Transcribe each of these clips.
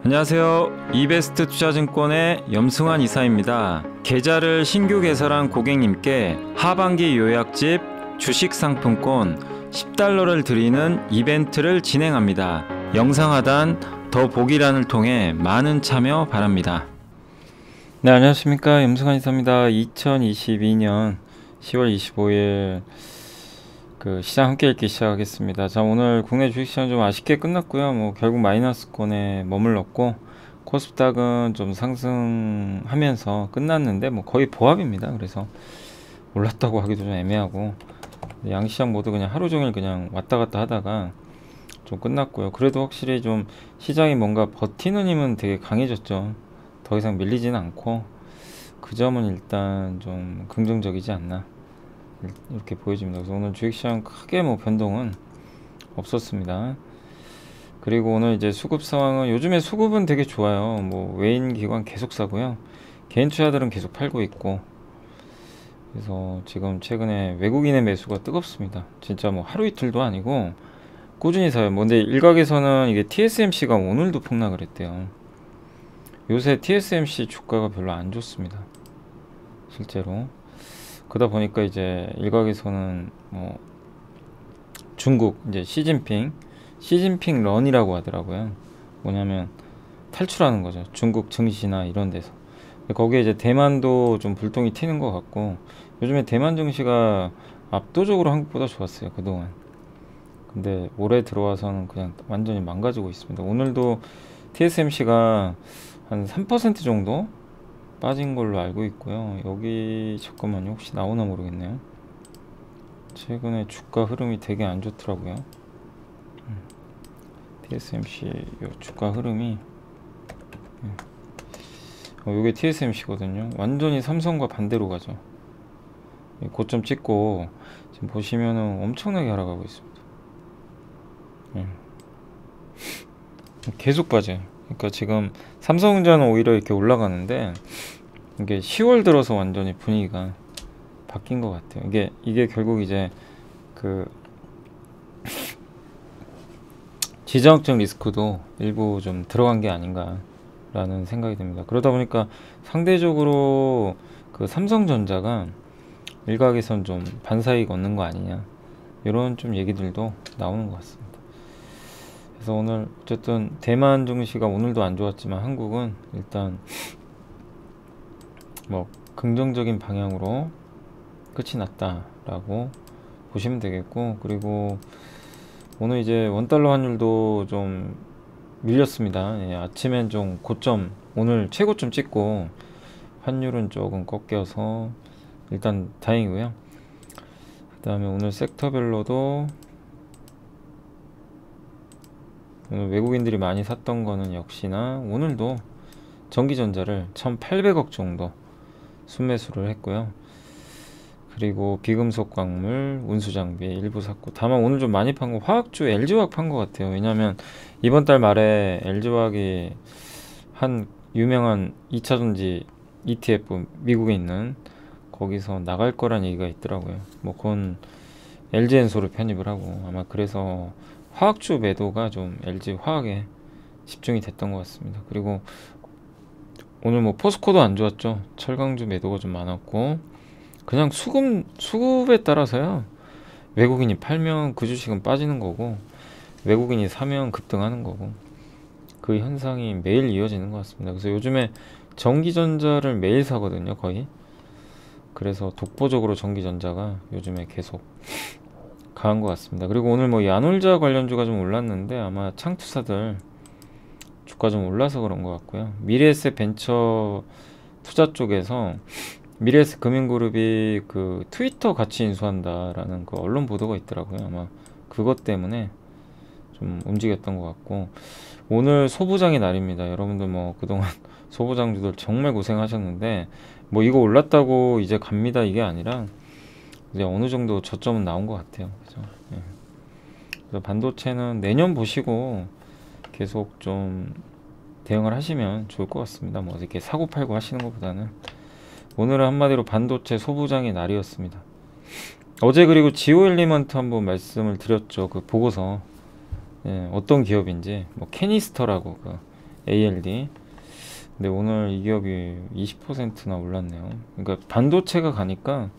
안녕하세요. 이베스트 투자증권의 염승환 이사입니다. 계좌를 신규 개설한 고객님께 하반기 요약집 주식 상품권 10달러를 드리는 이벤트를 진행합니다. 영상 하단 더 보기란을 통해 많은 참여 바랍니다. 네, 안녕하십니까. 염승환 이사입니다. 2022년 10월 25일 시장 함께 읽기 시작하겠습니다. 자, 오늘 국내 주식시장 좀 아쉽게 끝났고요. 결국 마이너스권에 머물렀고 코스닥은 좀 상승하면서 끝났는데 거의 보합입니다. 그래서 올랐다고 하기도 좀 애매하고 양시장 모두 그냥 하루 종일 그냥 왔다 갔다 하다가 좀 끝났고요. 그래도 확실히 좀 시장이 뭔가 버티는 힘은 되게 강해졌죠. 더 이상 밀리지는 않고 그 점은 일단 좀 긍정적이지 않나 이렇게 보여집니다. 그래서 오늘 주식시장 크게 변동은 없었습니다. 그리고 오늘 이제 수급 상황은 요즘에 수급은 되게 좋아요. 외인 기관 계속 사고요. 개인 투자들은 계속 팔고 있고. 그래서 지금 최근에 외국인의 매수가 뜨겁습니다. 진짜 하루 이틀도 아니고 꾸준히 사요. 근데 일각에서는 이게 TSMC가 오늘도 폭락을 했대요. 요새 TSMC 주가가 별로 안 좋습니다. 실제로. 그러다 보니까 이제 일각에서는 중국 이제 시진핑 런이라고 하더라고요. 뭐냐면 탈출하는 거죠. 중국 증시나 이런 데서. 거기에 이제 대만도 좀 불똥이 튀는 것 같고 요즘에 대만 증시가 압도적으로 한국보다 좋았어요. 그동안. 근데 올해 들어와서는 그냥 완전히 망가지고 있습니다. 오늘도 TSMC가 한 3% 정도 빠진 걸로 알고 있고요. 여기 잠깐만요. 혹시 나오나 모르겠네요. 최근에 주가 흐름이 되게 안 좋더라고요. TSMC 요 주가 흐름이 요게 TSMC거든요. 완전히 삼성과 반대로 가죠. 고점 찍고 지금 보시면은 엄청나게 하락하고 있습니다. 계속 빠져요. 그러니까 지금 삼성전자는 오히려 이렇게 올라가는데 이게 10월 들어서 완전히 분위기가 바뀐 것 같아요. 이게 결국 이제 지정학적 리스크도 일부 좀 들어간 게 아닌가라는 생각이 듭니다. 그러다 보니까 상대적으로 삼성전자가 일각에선 좀 반사이익 얻는 거 아니냐 이런 좀 얘기들도 나오는 것 같습니다. 그래서 오늘 어쨌든 대만 증시가 오늘도 안 좋았지만 한국은 일단 긍정적인 방향으로 끝이 났다라고 보시면 되겠고, 그리고 오늘 이제 원달러 환율도 좀 밀렸습니다. 아침엔 좀 고점 오늘 최고점 찍고 환율은 조금 꺾여서 일단 다행이고요. 그 다음에 오늘 섹터별로도 오늘 외국인들이 많이 샀던 거는 역시나 오늘도 전기전자를 1800억 정도 순매수를 했고요. 그리고 비금속 광물, 운수장비 일부 샀고, 다만 오늘 좀 많이 판 거 화학주 LG화학 판 것 같아요. 왜냐하면 이번 달 말에 LG화학이 한 유명한 2차전지 ETF 미국에 있는 거기서 나갈 거란 얘기가 있더라고요. 그건 LG엔소를 편입을 하고 아마 그래서 화학주 매도가 좀 LG화학에 집중이 됐던 것 같습니다. 그리고 오늘 포스코도 안 좋았죠. 철강주 매도가 좀 많았고 그냥 수급에 따라서요. 외국인이 팔면 그 주식은 빠지는 거고 외국인이 사면 급등하는 거고 그 현상이 매일 이어지는 것 같습니다. 그래서 요즘에 전기전자를 매일 사거든요. 거의. 그래서 독보적으로 전기전자가 요즘에 계속 강한 것 같습니다. 그리고 오늘 야놀자 관련주가 좀 올랐는데 아마 창투사들 주가 좀 올라서 그런 것 같고요. 미래에셋 벤처 투자 쪽에서 미래에셋 금융그룹이 트위터 같이 인수한다라는 언론 보도가 있더라고요. 아마 그것 때문에 좀 움직였던 것 같고 오늘 소부장의 날입니다. 여러분들 그동안 소부장주들 정말 고생하셨는데 이거 올랐다고 이제 갑니다 이게 아니라 이제 어느 정도 저점은 나온 것 같아요. 그죠? 그래서 반도체는 내년 보시고 계속 좀 대응을 하시면 좋을 것 같습니다. 이렇게 사고 팔고 하시는 것보다는 오늘은 한마디로 반도체 소부장의 날이었습니다. 어제 그리고 지오 엘리먼트 한번 말씀을 드렸죠. 그 보고서 어떤 기업인지 캐니스터라고 ALD. 근데 오늘 이 기업이 20%나 올랐네요. 그러니까 반도체가 가니까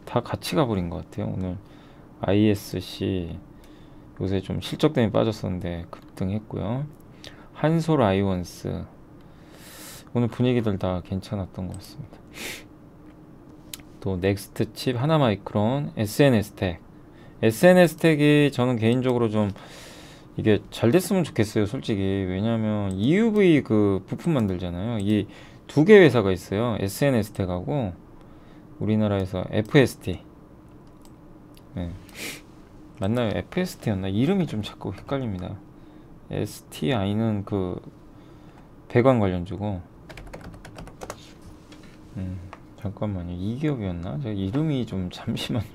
다 같이 가버린 것 같아요. 오늘 ISC 요새 좀 실적 때문에 빠졌었는데 급등했고요. 한솔아이온스 오늘 분위기들 다 괜찮았던 것 같습니다. 또 넥스트칩, 하나마이크론, SNS텍. SNS텍이 저는 개인적으로 좀 이게 잘 됐으면 좋겠어요, 솔직히. 왜냐하면 EUV 그 부품 만들잖아요. 이 두 개 회사가 있어요. SNS텍하고 우리나라에서 FST. 네. 맞나요? FST였나? 이름이 좀 자꾸 헷갈립니다. STI는 그 배관 관련주고. 잠깐만요. 이 기업이었나? 제가 이름이 좀 잠시만요.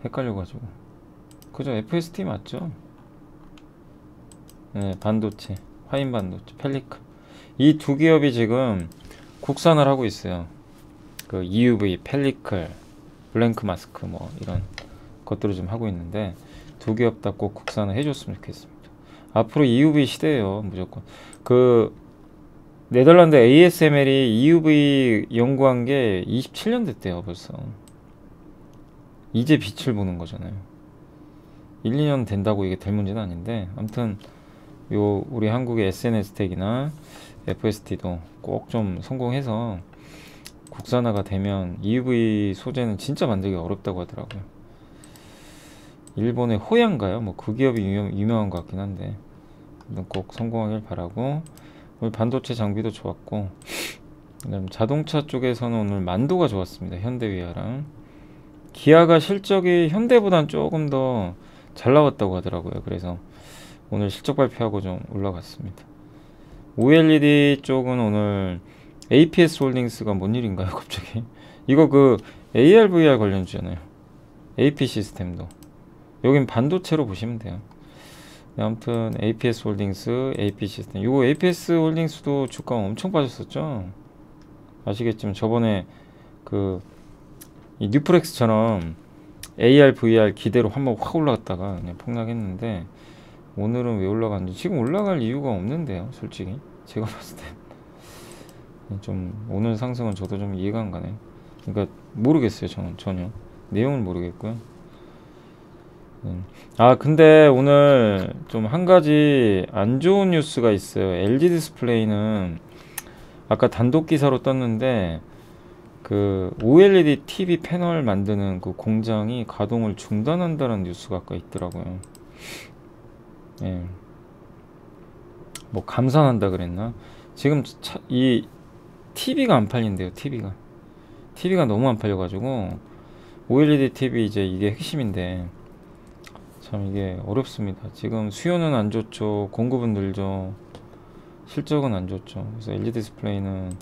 헷갈려가지고. 그죠? FST 맞죠? 네, 반도체, 화인 반도체, 펠리클. 이 두 기업이 지금 국산을 하고 있어요. 그 EUV, 펠리클, 블랭크 마스크 뭐 이런 것들을 좀 하고 있는데 두 기업 다 꼭 국산을 해줬으면 좋겠습니다. 앞으로 EUV 시대예요, 무조건. 그 네덜란드 ASML이 EUV 연구한 게 27년 됐대요, 벌써. 이제 빛을 보는 거잖아요. 1, 2년 된다고 이게 될 문제는 아닌데, 아무튼 요 우리 한국의 SNS텍이나 FST도 꼭 좀 성공해서 국산화가 되면 EUV 소재는 진짜 만들기 어렵다고 하더라고요. 일본의 호양가요? 뭐 그 기업이 유명한 것 같긴 한데 꼭 성공하길 바라고. 오늘 반도체 장비도 좋았고, 그다음 자동차 쪽에서는 오늘 만도가 좋았습니다. 현대위아랑 기아가 실적이 현대보단 조금 더 잘 나왔다고 하더라고요. 그래서 오늘 실적 발표하고 좀 올라갔습니다. OLED 쪽은 오늘 APS 홀딩스가 뭔 일인가요, 갑자기? 이거 그 AR, VR 관련주잖아요. AP 시스템도. 여긴 반도체로 보시면 돼요. 아무튼 APS 홀딩스, AP 시스템. 이거 APS 홀딩스도 주가 엄청 빠졌었죠. 아시겠지만 저번에 그 이 뉴프렉스처럼 AR, VR 기대로 한번 확 올라갔다가 그냥 폭락했는데 오늘은 왜 올라갔는지 지금 올라갈 이유가 없는데요, 솔직히 제가 봤을 때. 좀 오늘 상승은 저도 좀 이해가 안 가네요. 그러니까 모르겠어요, 저는 전혀 내용을 모르겠고요. 아 근데 오늘 좀 한 가지 안 좋은 뉴스가 있어요. LG 디스플레이는 아까 단독 기사로 떴는데 그 OLED TV 패널 만드는 그 공장이 가동을 중단한다는 뉴스가 아까 있더라고요. 예. 뭐 감산한다 그랬나? 지금 이 TV가 안 팔린대요. TV가 너무 안 팔려가지고 OLED TV 이제 이게 핵심인데 참 이게 어렵습니다. 지금 수요는 안 좋죠. 공급은 늘죠. 실적은 안 좋죠. 그래서 LG 디스플레이는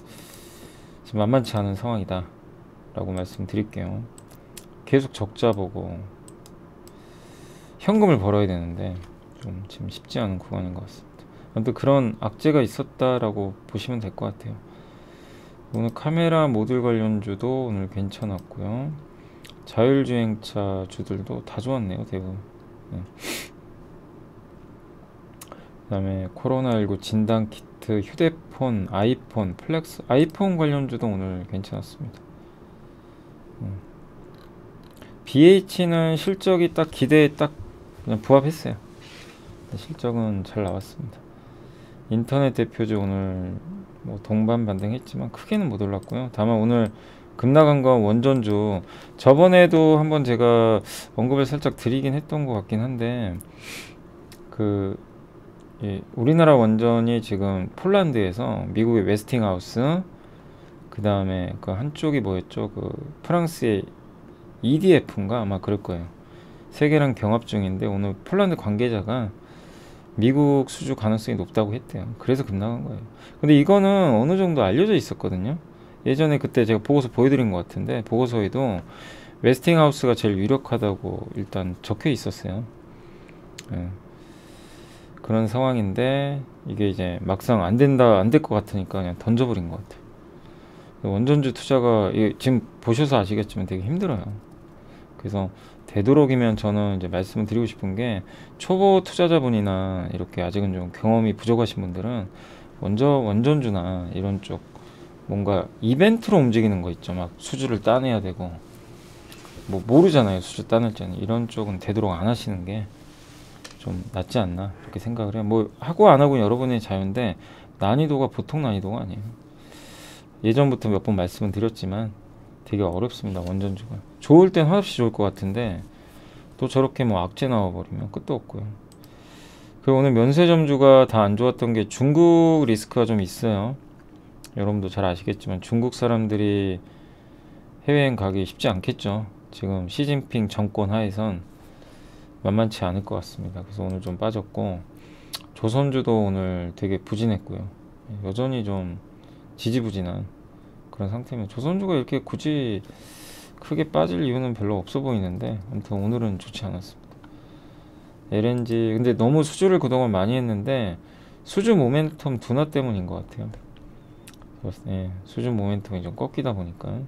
지금 만만치 않은 상황이다 라고 말씀드릴게요. 계속 적자 보고 현금을 벌어야 되는데 좀 지금 쉽지 않은 구간인 것 같습니다. 아무튼 그런 악재가 있었다라고 보시면 될 것 같아요. 오늘 카메라 모듈 관련주도 오늘 괜찮았고요. 자율주행차 주들도 다 좋았네요, 대부분. 네. 그 다음에 코로나19 진단키트, 휴대폰, 아이폰, 플렉스, 아이폰 관련주도 오늘 괜찮았습니다. BH는 실적이 딱 기대에 딱 그냥 부합했어요. 실적은 잘 나왔습니다. 인터넷 대표주 오늘 뭐 동반 반등했지만 크게는 못 올랐고요. 다만 오늘 급나간 건 원전주. 저번에도 한번 제가 언급을 살짝 드리긴 했던 것 같긴 한데 그 우리나라 원전이 지금 폴란드에서 미국의 웨스팅하우스, 그 다음에 그 한쪽이 뭐였죠? 그 프랑스의 EDF인가 아마 그럴 거예요. 세 개랑 경합 중인데 오늘 폴란드 관계자가 미국 수주 가능성이 높다고 했대요. 그래서 급나간 거예요. 근데 이거는 어느 정도 알려져 있었거든요. 예전에 그때 제가 보고서 보여드린 것 같은데 보고서에도 웨스팅하우스가 제일 유력하다고 일단 적혀 있었어요. 네. 그런 상황인데 이게 이제 막상 안 될 것 같으니까 그냥 던져버린 것 같아요. 원전주 투자가 지금 보셔서 아시겠지만 되게 힘들어요. 그래서 되도록이면 저는 이제 말씀을 드리고 싶은 게 초보 투자자분이나 이렇게 아직은 좀 경험이 부족하신 분들은 먼저 원전주나 이런 쪽 뭔가 이벤트로 움직이는 거 있죠. 막 수주를 따내야 되고 뭐 모르잖아요. 수주 따낼지는. 이런 쪽은 되도록 안 하시는 게 좀 낫지 않나 그렇게 생각을 해요. 뭐 하고 안 하고는 여러분의 자유인데 난이도가 보통 난이도가 아니에요. 예전부터 몇 번 말씀을 드렸지만 되게 어렵습니다. 원전주가. 좋을 땐 한없이 좋을 것 같은데 또 저렇게 뭐 악재 나와버리면 끝도 없고요. 그리고 오늘 면세점주가 다 안 좋았던 게 중국 리스크가 좀 있어요. 여러분도 잘 아시겠지만 중국 사람들이 해외여행 가기 쉽지 않겠죠. 지금 시진핑 정권 하에선 만만치 않을 것 같습니다. 그래서 오늘 좀 빠졌고 조선주도 오늘 되게 부진했고요. 여전히 좀 지지부진한 그런 상태입니다. 조선주가 이렇게 굳이 크게 빠질 이유는 별로 없어 보이는데 아무튼 오늘은 좋지 않았습니다. LNG 근데 너무 수주를 그동안 많이 했는데 수주 모멘텀 둔화 때문인 것 같아요. 수주 모멘텀이 좀 꺾이다 보니까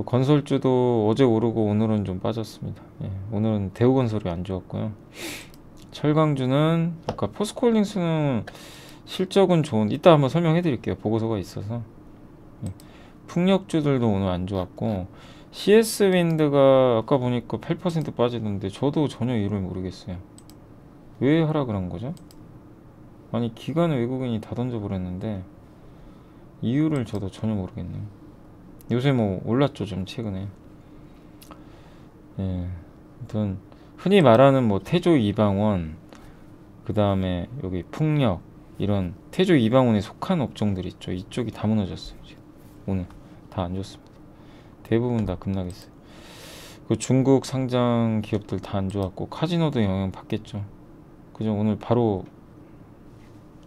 건설주도 어제 오르고 오늘은 좀 빠졌습니다. 오늘은 대우건설이 안 좋았고요. 철강주는 아까 포스코홀딩스는 실적은 좋은 이따 한번 설명해 드릴게요. 보고서가 있어서. 풍력주들도 오늘 안 좋았고 CS윈드가 아까 보니까 8% 빠지던데 저도 전혀 이유를 모르겠어요. 왜 하라 그런 거죠? 아니 기관을 외국인이 다 던져버렸는데 이유를 저도 전혀 모르겠네요. 요새 뭐 올랐죠 좀 최근에. 아무튼 흔히 말하는 뭐 태조 이방원 그 다음에 여기 풍력 이런 태조 이방원에 속한 업종들 있죠. 이쪽이 다 무너졌어요 지금. 오늘 다 안 좋습니다. 대부분 다 급락했어요. 그 중국 상장 기업들 다 안 좋았고 카지노도 영향 받겠죠. 그죠? 오늘 바로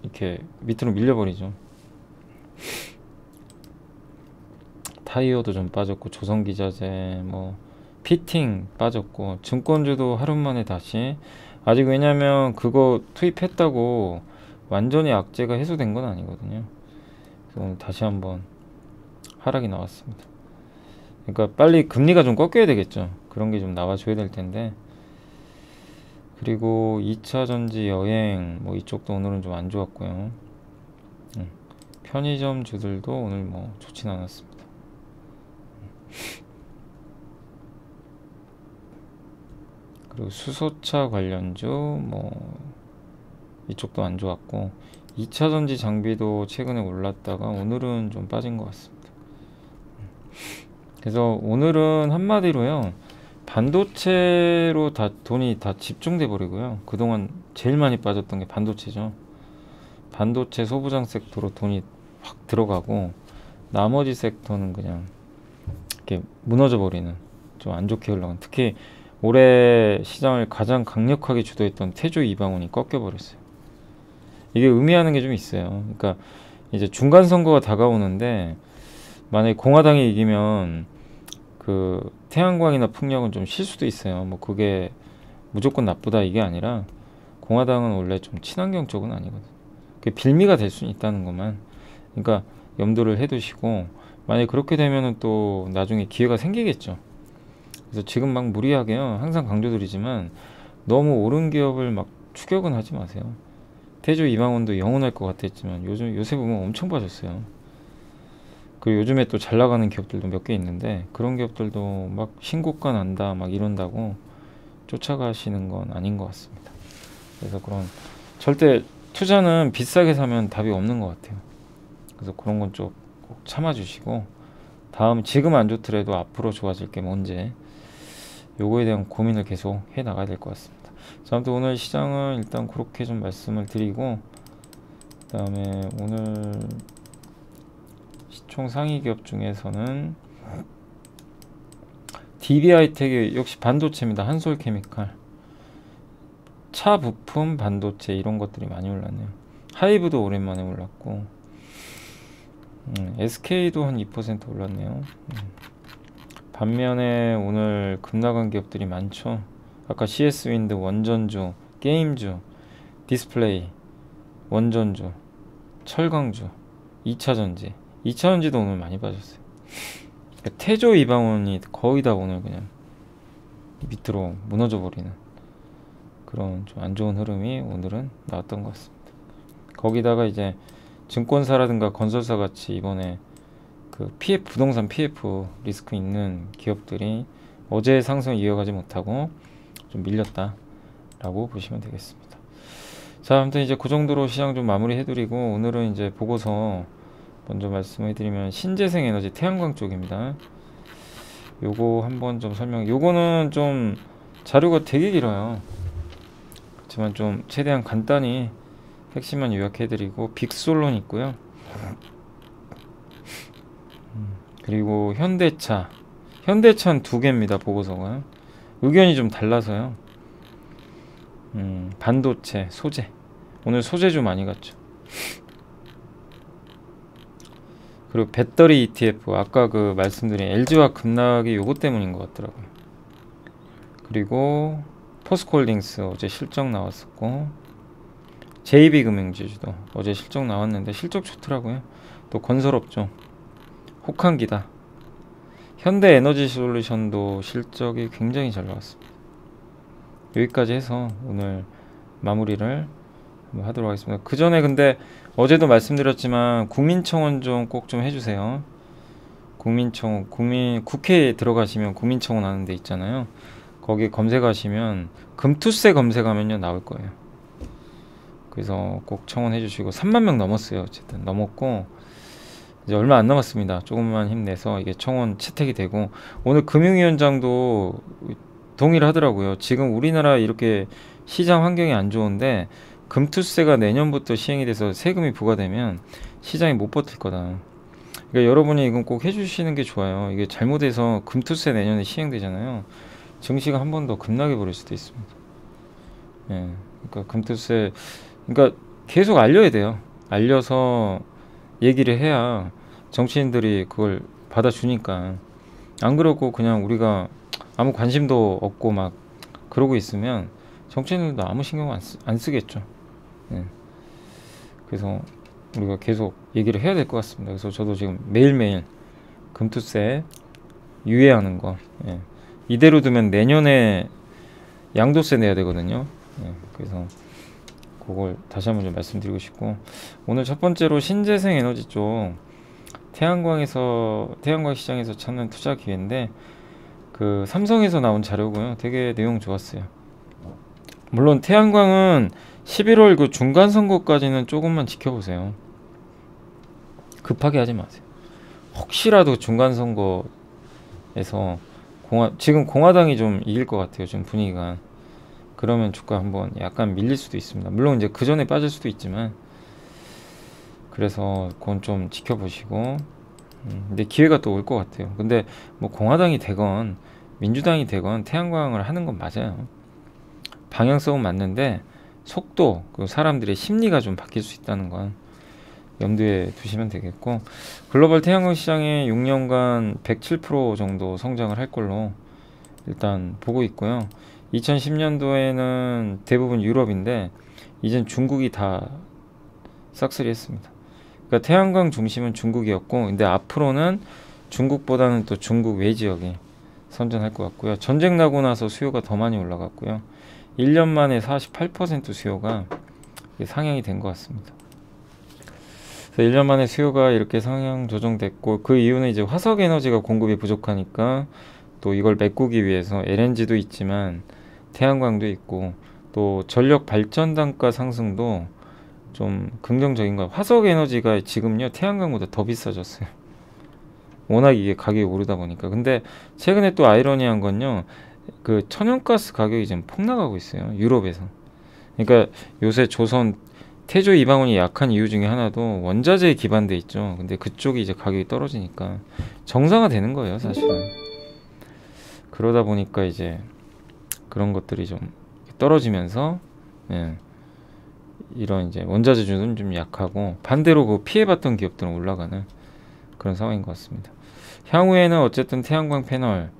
이렇게 밑으로 밀려버리죠. 타이어도 좀 빠졌고 조선기자재 뭐 피팅 빠졌고 증권주도 하루 만에 다시 아직 왜냐면 그거 투입했다고 완전히 악재가 해소된 건 아니거든요. 그래서 오늘 다시 한번 하락이 나왔습니다. 그러니까 빨리 금리가 좀 꺾여야 되겠죠. 그런 게 좀 나와줘야 될 텐데. 그리고 2차전지 여행 뭐 이쪽도 오늘은 좀 안 좋았고요. 편의점주들도 오늘 뭐 좋진 않았습니다. 그리고 수소차 관련주 뭐 이쪽도 안 좋았고 2차전지 장비도 최근에 올랐다가 오늘은 좀 빠진 것 같습니다. 그래서 오늘은 한마디로요 반도체로 다 돈이 다 집중돼 버리고요. 그동안 제일 많이 빠졌던 게 반도체죠. 반도체 소부장 섹터로 돈이 확 들어가고 나머지 섹터는 그냥 이렇게 무너져 버리는 좀 안 좋게 흘러간. 특히 올해 시장을 가장 강력하게 주도했던 태조 이방원이 꺾여 버렸어요. 이게 의미하는 게 좀 있어요. 그러니까 이제 중간 선거가 다가오는데 만약에 공화당이 이기면 그 태양광이나 풍력은 좀 쉴 수도 있어요. 뭐 그게 무조건 나쁘다 이게 아니라 공화당은 원래 좀 친환경 쪽은 아니거든. 그게 빌미가 될 수는 있다는 것만. 그러니까 염두를 해두시고 만약에 그렇게 되면은 또 나중에 기회가 생기겠죠. 그래서 지금 막 무리하게요. 항상 강조드리지만 너무 오른 기업을 막 추격은 하지 마세요. 태조 이방원도 영원할 것 같았지만 요새 보면 엄청 빠졌어요. 그리고 요즘에 또 잘 나가는 기업들도 몇 개 있는데 그런 기업들도 막 신고가 난다 막 이런다고 쫓아가시는 건 아닌 것 같습니다. 그래서 그런 절대 투자는 비싸게 사면 답이 없는 것 같아요. 그래서 그런 건 좀 꼭 참아주시고 다음 지금 안 좋더라도 앞으로 좋아질 게 뭔지 요거에 대한 고민을 계속 해 나가야 될 것 같습니다. 자, 아무튼 오늘 시장은 일단 그렇게 좀 말씀을 드리고 그 다음에 오늘 시총 상위 기업 중에서는 DB하이텍이 역시 반도체입니다. 한솔케미칼 차 부품 반도체 이런 것들이 많이 올랐네요. 하이브도 오랜만에 올랐고 SK도 한 2% 올랐네요. 반면에 오늘 급락한 기업들이 많죠. 아까 CS윈드, 원전주, 게임주, 디스플레이, 원전주, 철강주, 2차전지 2차전지도 오늘 많이 빠졌어요. 그러니까 태조 이방원이 거의 다 오늘 그냥 밑으로 무너져 버리는 그런 좀 안 좋은 흐름이 오늘은 나왔던 것 같습니다. 거기다가 이제 증권사라든가 건설사 같이 이번에 그 PF, 부동산 PF 리스크 있는 기업들이 어제의 상승 이어가지 못하고 좀 밀렸다라고 보시면 되겠습니다. 자, 아무튼 이제 그 정도로 시장 좀 마무리 해드리고, 오늘은 이제 보고서 먼저 말씀해드리면 신재생에너지 태양광 쪽입니다. 요거 한번 좀 요거는 좀 자료가 되게 길어요. 그렇지만 좀 최대한 간단히 핵심만 요약해드리고, 빅솔론 있고요. 그리고 현대차는 두 개입니다. 보고서가 의견이 좀 달라서요. 반도체, 소재, 오늘 소재주 많이 갔죠. 그리고 배터리 ETF, 아까 그 말씀드린 LG화학 급락이 요것 때문인 것 같더라고요. 그리고 포스코홀딩스 어제 실적 나왔었고, JB금융지주도 어제 실적 나왔는데 실적 좋더라고요. 또 건설업종 혹한기다, 현대에너지솔루션도 실적이 굉장히 잘 나왔습니다. 여기까지 해서 오늘 마무리를 한번 하도록 하겠습니다. 그 전에 근데 어제도 말씀드렸지만 국민청원 좀 꼭 좀 해주세요. 국민청원, 국회에 들어가시면 국민청원 하는 데 있잖아요. 거기 검색하시면 금투세 검색하면요 나올 거예요. 그래서 꼭 청원해 주시고, 3만 명 넘었어요. 어쨌든 넘었고 이제 얼마 안 남았습니다. 조금만 힘내서 이게 청원 채택이 되고, 오늘 금융위원장도 동의를 하더라고요. 지금 우리나라 이렇게 시장 환경이 안 좋은데 금투세가 내년부터 시행이 돼서 세금이 부과되면 시장이 못 버틸 거다. 그러니까 여러분이 이건 꼭 해주시는 게 좋아요. 이게 잘못해서 금투세 내년에 시행되잖아요. 증시가 한 번 더 급락해 버릴 수도 있습니다. 예, 그러니까 금투세, 그러니까 계속 알려야 돼요. 알려서 얘기를 해야 정치인들이 그걸 받아주니까. 안 그러고 그냥 우리가 아무 관심도 없고 막 그러고 있으면 정치인들도 아무 신경 안 쓰겠죠. 예. 그래서 우리가 계속 얘기를 해야 될 것 같습니다. 그래서 저도 지금 매일매일 금투세 유예하는 거, 예. 이대로 두면 내년에 양도세 내야 되거든요. 예. 그래서 그걸 다시 한번 좀 말씀드리고 싶고, 오늘 첫 번째로 신재생 에너지 쪽 태양광 시장에서 찾는 투자 기회인데, 그 삼성에서 나온 자료고요. 되게 내용 좋았어요. 물론 태양광은 11월 그 중간 선거까지는 조금만 지켜보세요. 급하게 하지 마세요. 혹시라도 중간 선거에서 지금 공화당이 좀 이길 것 같아요. 지금 분위기가. 그러면 주가 한번 약간 밀릴 수도 있습니다. 물론 이제 그 전에 빠질 수도 있지만, 그래서 그건 좀 지켜보시고, 근데 기회가 또 올 것 같아요. 근데 뭐 공화당이 되건 민주당이 되건 태양광을 하는 건 맞아요. 방향성은 맞는데 속도, 그 사람들의 심리가 좀 바뀔 수 있다는 건 염두에 두시면 되겠고, 글로벌 태양광 시장에 6년간 107% 정도 성장을 할 걸로 일단 보고 있고요. 2010년도에는 대부분 유럽인데 이젠 중국이 다 싹쓸이 했습니다. 그러니까 태양광 중심은 중국이었고, 근데 앞으로는 중국보다는 또 중국 외 지역이 선전할 것 같고요. 전쟁 나고 나서 수요가 더 많이 올라갔고요. 1년 만에 48% 수요가 상향이 된 것 같습니다. 그래서 1년 만에 수요가 이렇게 상향 조정됐고, 그 이유는 이제 화석 에너지가 공급이 부족하니까 또 이걸 메꾸기 위해서 LNG도 있지만 태양광도 있고, 또 전력 발전 단가 상승도 좀 긍정적인 거예요. 화석 에너지가 지금요 태양광보다 더 비싸졌어요. 워낙 이게 가격이 오르다 보니까. 근데 최근에 또 아이러니한 건요, 그 천연가스 가격이 지금 폭락하고 있어요, 유럽에서. 그러니까 요새 조선 태조 이방원이 약한 이유 중에 하나도 원자재에 기반돼 있죠. 근데 그쪽이 이제 가격이 떨어지니까 정상화되는 거예요, 사실은. 그러다 보니까 이제 그런 것들이 좀 떨어지면서, 예, 이런 이제 원자재주는 좀 약하고, 반대로 그 피해봤던 기업들은 올라가는 그런 상황인 것 같습니다. 향후에는 어쨌든 태양광 패널,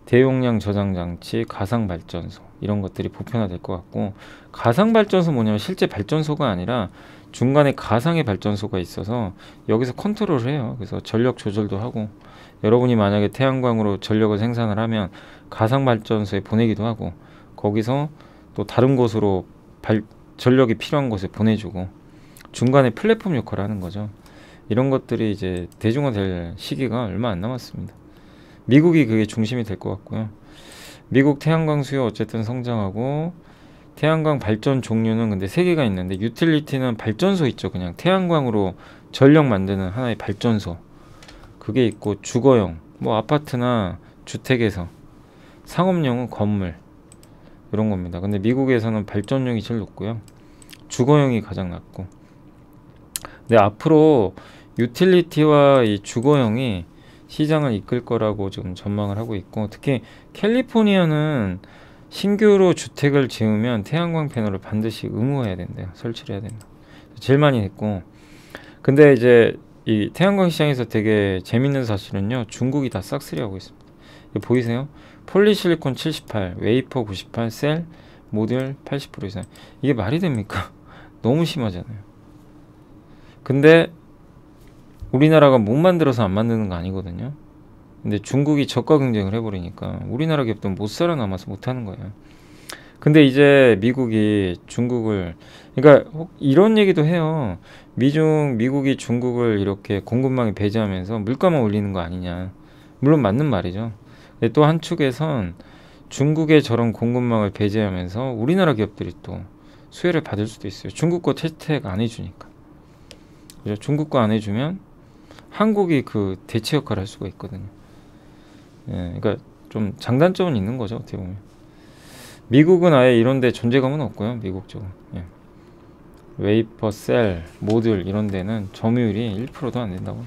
대용량 저장 장치, 가상 발전소, 이런 것들이 보편화될 것 같고, 가상발전소 뭐냐면 실제 발전소가 아니라 중간에 가상의 발전소가 있어서 여기서 컨트롤을 해요. 그래서 전력 조절도 하고, 여러분이 만약에 태양광으로 전력을 생산을 하면 가상발전소에 보내기도 하고, 거기서 또 다른 곳으로 전력이 필요한 곳에 보내주고, 중간에 플랫폼 역할을 하는 거죠. 이런 것들이 이제 대중화될 시기가 얼마 안 남았습니다. 미국이 그게 중심이 될 것 같고요. 미국 태양광 수요 어쨌든 성장하고, 태양광 발전 종류는 근데 세 개가 있는데, 유틸리티는 발전소 있죠. 그냥 태양광으로 전력 만드는 하나의 발전소, 그게 있고, 주거용 뭐 아파트나 주택에서, 상업용은 건물, 이런 겁니다. 근데 미국에서는 발전용이 제일 높고요, 주거용이 가장 낮고. 근데 앞으로 유틸리티와 이 주거용이 시장을 이끌 거라고 지금 전망을 하고 있고, 특히 캘리포니아는 신규로 주택을 지으면 태양광 패널을 반드시 의무화해야 된대요. 설치를 해야 된다. 제일 많이 했고, 근데 이제 이 태양광 시장에서 되게 재밌는 사실은요, 중국이 다 싹쓸이하고 있습니다. 이거 보이세요? 폴리실리콘 78, 웨이퍼 98, 셀, 모듈 80% 이상. 이게 말이 됩니까? 너무 심하잖아요. 근데 우리나라가 못 만들어서 안 만드는 거 아니거든요. 근데 중국이 저가 경쟁을 해버리니까 우리나라 기업들은 못 살아남아서 못 하는 거예요. 근데 이제 미국이 중국을, 그러니까 이런 얘기도 해요. 미국이 중국을 이렇게 공급망에 배제하면서 물가만 올리는 거 아니냐. 물론 맞는 말이죠. 근데 또 한 축에선 중국의 저런 공급망을 배제하면서 우리나라 기업들이 또 수혜를 받을 수도 있어요. 중국 거 혜택 안 해주니까. 그죠? 중국 거 안 해주면 한국이 그 대체 역할을 할 수가 있거든요. 예, 그러니까 좀 장단점은 있는 거죠, 어떻게 보면. 미국은 아예 이런데 존재감은 없고요, 미국 쪽은. 예. 웨이퍼, 셀, 모듈 이런 데는 점유율이 1%도 안 된다고.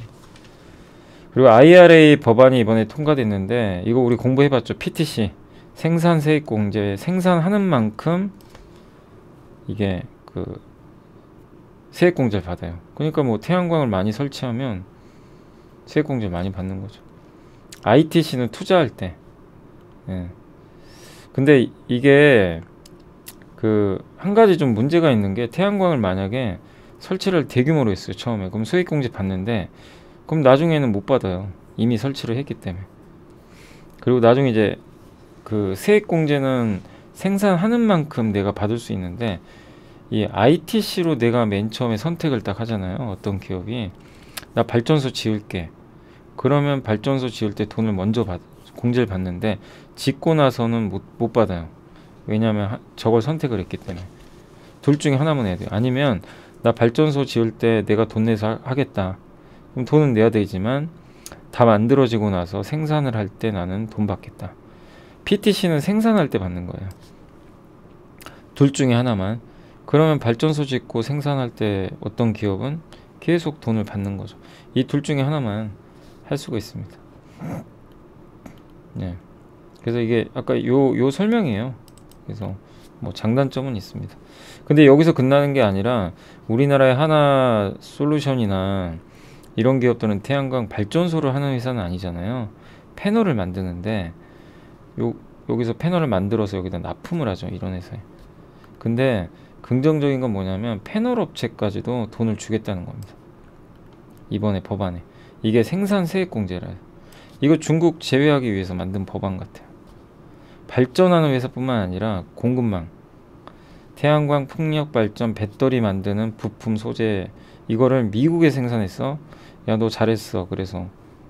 그리고 IRA 법안이 이번에 통과됐는데, 이거 우리 공부해봤죠. PTC, 생산 세액 공제, 생산하는 만큼 이게 그 세액 공제를 받아요. 그러니까 뭐 태양광을 많이 설치하면 세액 공제를 많이 받는 거죠. ITC는 투자할 때. 예. 근데 이게 그 한 가지 좀 문제가 있는 게, 태양광을 만약에 설치를 대규모로 했어요, 처음에. 그럼 세액 공제 받는데, 그럼 나중에는 못 받아요. 이미 설치를 했기 때문에. 그리고 나중에 이제 그 세액 공제는 생산하는 만큼 내가 받을 수 있는데, 이 ITC로 내가 맨 처음에 선택을 딱 하잖아요. 어떤 기업이 나 발전소 지을게, 그러면 발전소 지을 때 돈을 먼저 공제를 받는데, 짓고 나서는 못 받아요. 왜냐하면 저걸 선택을 했기 때문에. 둘 중에 하나만 해야 돼요. 아니면 나 발전소 지을 때 내가 돈 내서 하겠다, 그럼 돈은 내야 되지만 다 만들어지고 나서 생산을 할 때 나는 돈 받겠다. PTC는 생산할 때 받는 거예요. 둘 중에 하나만. 그러면 발전소 짓고 생산할 때 어떤 기업은 계속 돈을 받는 거죠. 이 둘 중에 하나만 할 수가 있습니다. 네. 그래서 이게 아까 요 설명이에요. 그래서 뭐 장단점은 있습니다. 근데 여기서 끝나는 게 아니라, 우리나라의 하나 솔루션이나 이런 기업들은 태양광 발전소를 하는 회사는 아니잖아요. 패널을 만드는데, 여기서 패널을 만들어서 여기다 납품을 하죠, 이런 회사에. 근데 긍정적인 건 뭐냐면, 패널 업체까지도 돈을 주겠다는 겁니다, 이번에 법안에. 이게 생산 세액 공제라요. 이거 중국 제외하기 위해서 만든 법안 같아요. 발전하는 회사뿐만 아니라 공급망, 태양광 풍력 발전, 배터리 만드는 부품 소재, 이거를 미국에 생산했어. 야, 너 잘했어. 그래서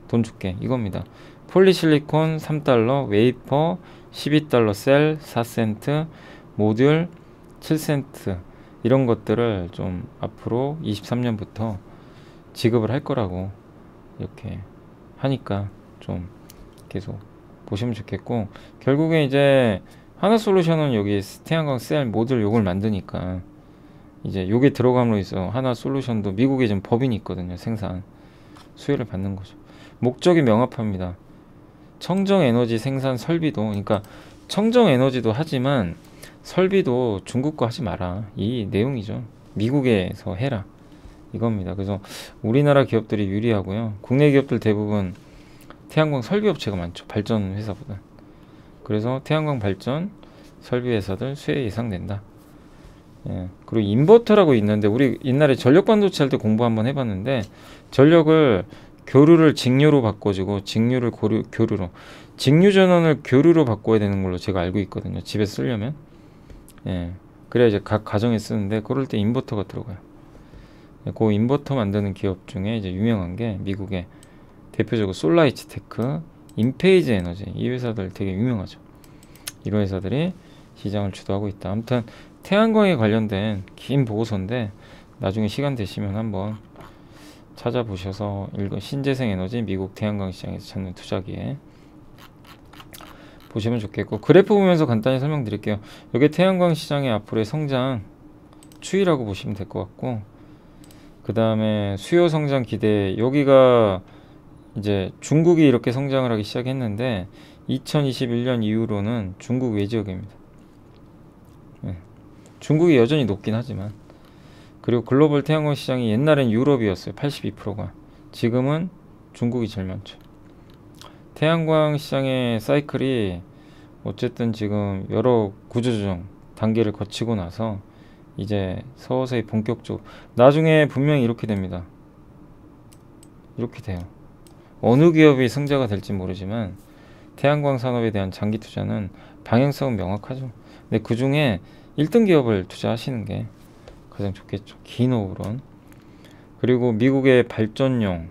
돈 줄게. 이겁니다. 폴리실리콘 3달러, 웨이퍼 12달러, 셀 4센트, 모듈 7센트, 이런 것들을 좀 앞으로 23년부터 지급을 할 거라고 이렇게 하니까 좀 계속 보시면 좋겠고, 결국에 이제 하나솔루션은 여기 태양광 셀 모듈 요걸 만드니까, 이제 요게 들어감으로 해서 하나솔루션도 미국에 지금 법인이 있거든요. 생산 수혜를 받는 거죠. 목적이 명확합니다. 청정에너지 생산 설비도, 그러니까 청정에너지도 하지만 설비도 중국 거 하지 마라, 이 내용이죠. 미국에서 해라, 이겁니다. 그래서 우리나라 기업들이 유리하고요. 국내 기업들 대부분 태양광 설비 업체가 많죠, 발전 회사보다. 그래서 태양광 발전, 설비 회사들 수혜 예상된다. 예. 그리고 인버터라고 있는데 우리 옛날에 전력 반도체 할 때 공부 한번 해봤는데 전력을 교류를 직류로 바꿔주고 직류를 교류로 직류 전원을 교류로 바꿔야 되는 걸로 제가 알고 있거든요. 집에 쓰려면. 예. 그래야 이제 각 가정에 쓰는데 그럴 때 인버터가 들어가요. 예, 그 인버터 만드는 기업 중에 이제 유명한 게 미국의 대표적으로 솔라이츠테크, 인페이즈 에너지 이 회사들 되게 유명하죠. 이런 회사들이 시장을 주도하고 있다. 아무튼 태양광에 관련된 긴 보고서인데 나중에 시간 되시면 한번 찾아보셔서 신재생 에너지 미국 태양광 시장에서 찾는 투자기에 보시면 좋겠고, 그래프 보면서 간단히 설명드릴게요. 이게 태양광 시장의 앞으로의 성장 추이라고 보시면 될 것 같고, 그 다음에 수요 성장 기대, 여기가 이제 중국이 이렇게 성장을 하기 시작했는데 2021년 이후로는 중국 외지역입니다. 네. 중국이 여전히 높긴 하지만, 그리고 글로벌 태양광 시장이 옛날엔 유럽이었어요. 82%가. 지금은 중국이 제일 많죠. 태양광 시장의 사이클이 어쨌든 지금 여러 구조조정 단계를 거치고 나서 이제 서서히 본격적으로, 나중에 분명히 이렇게 됩니다. 이렇게 돼요. 어느 기업이 승자가 될지 모르지만 태양광 산업에 대한 장기 투자는 방향성은 명확하죠. 근데 그 중에 1등 기업을 투자하시는 게 가장 좋겠죠. 긴 호흡으론. 그리고 미국의 발전용,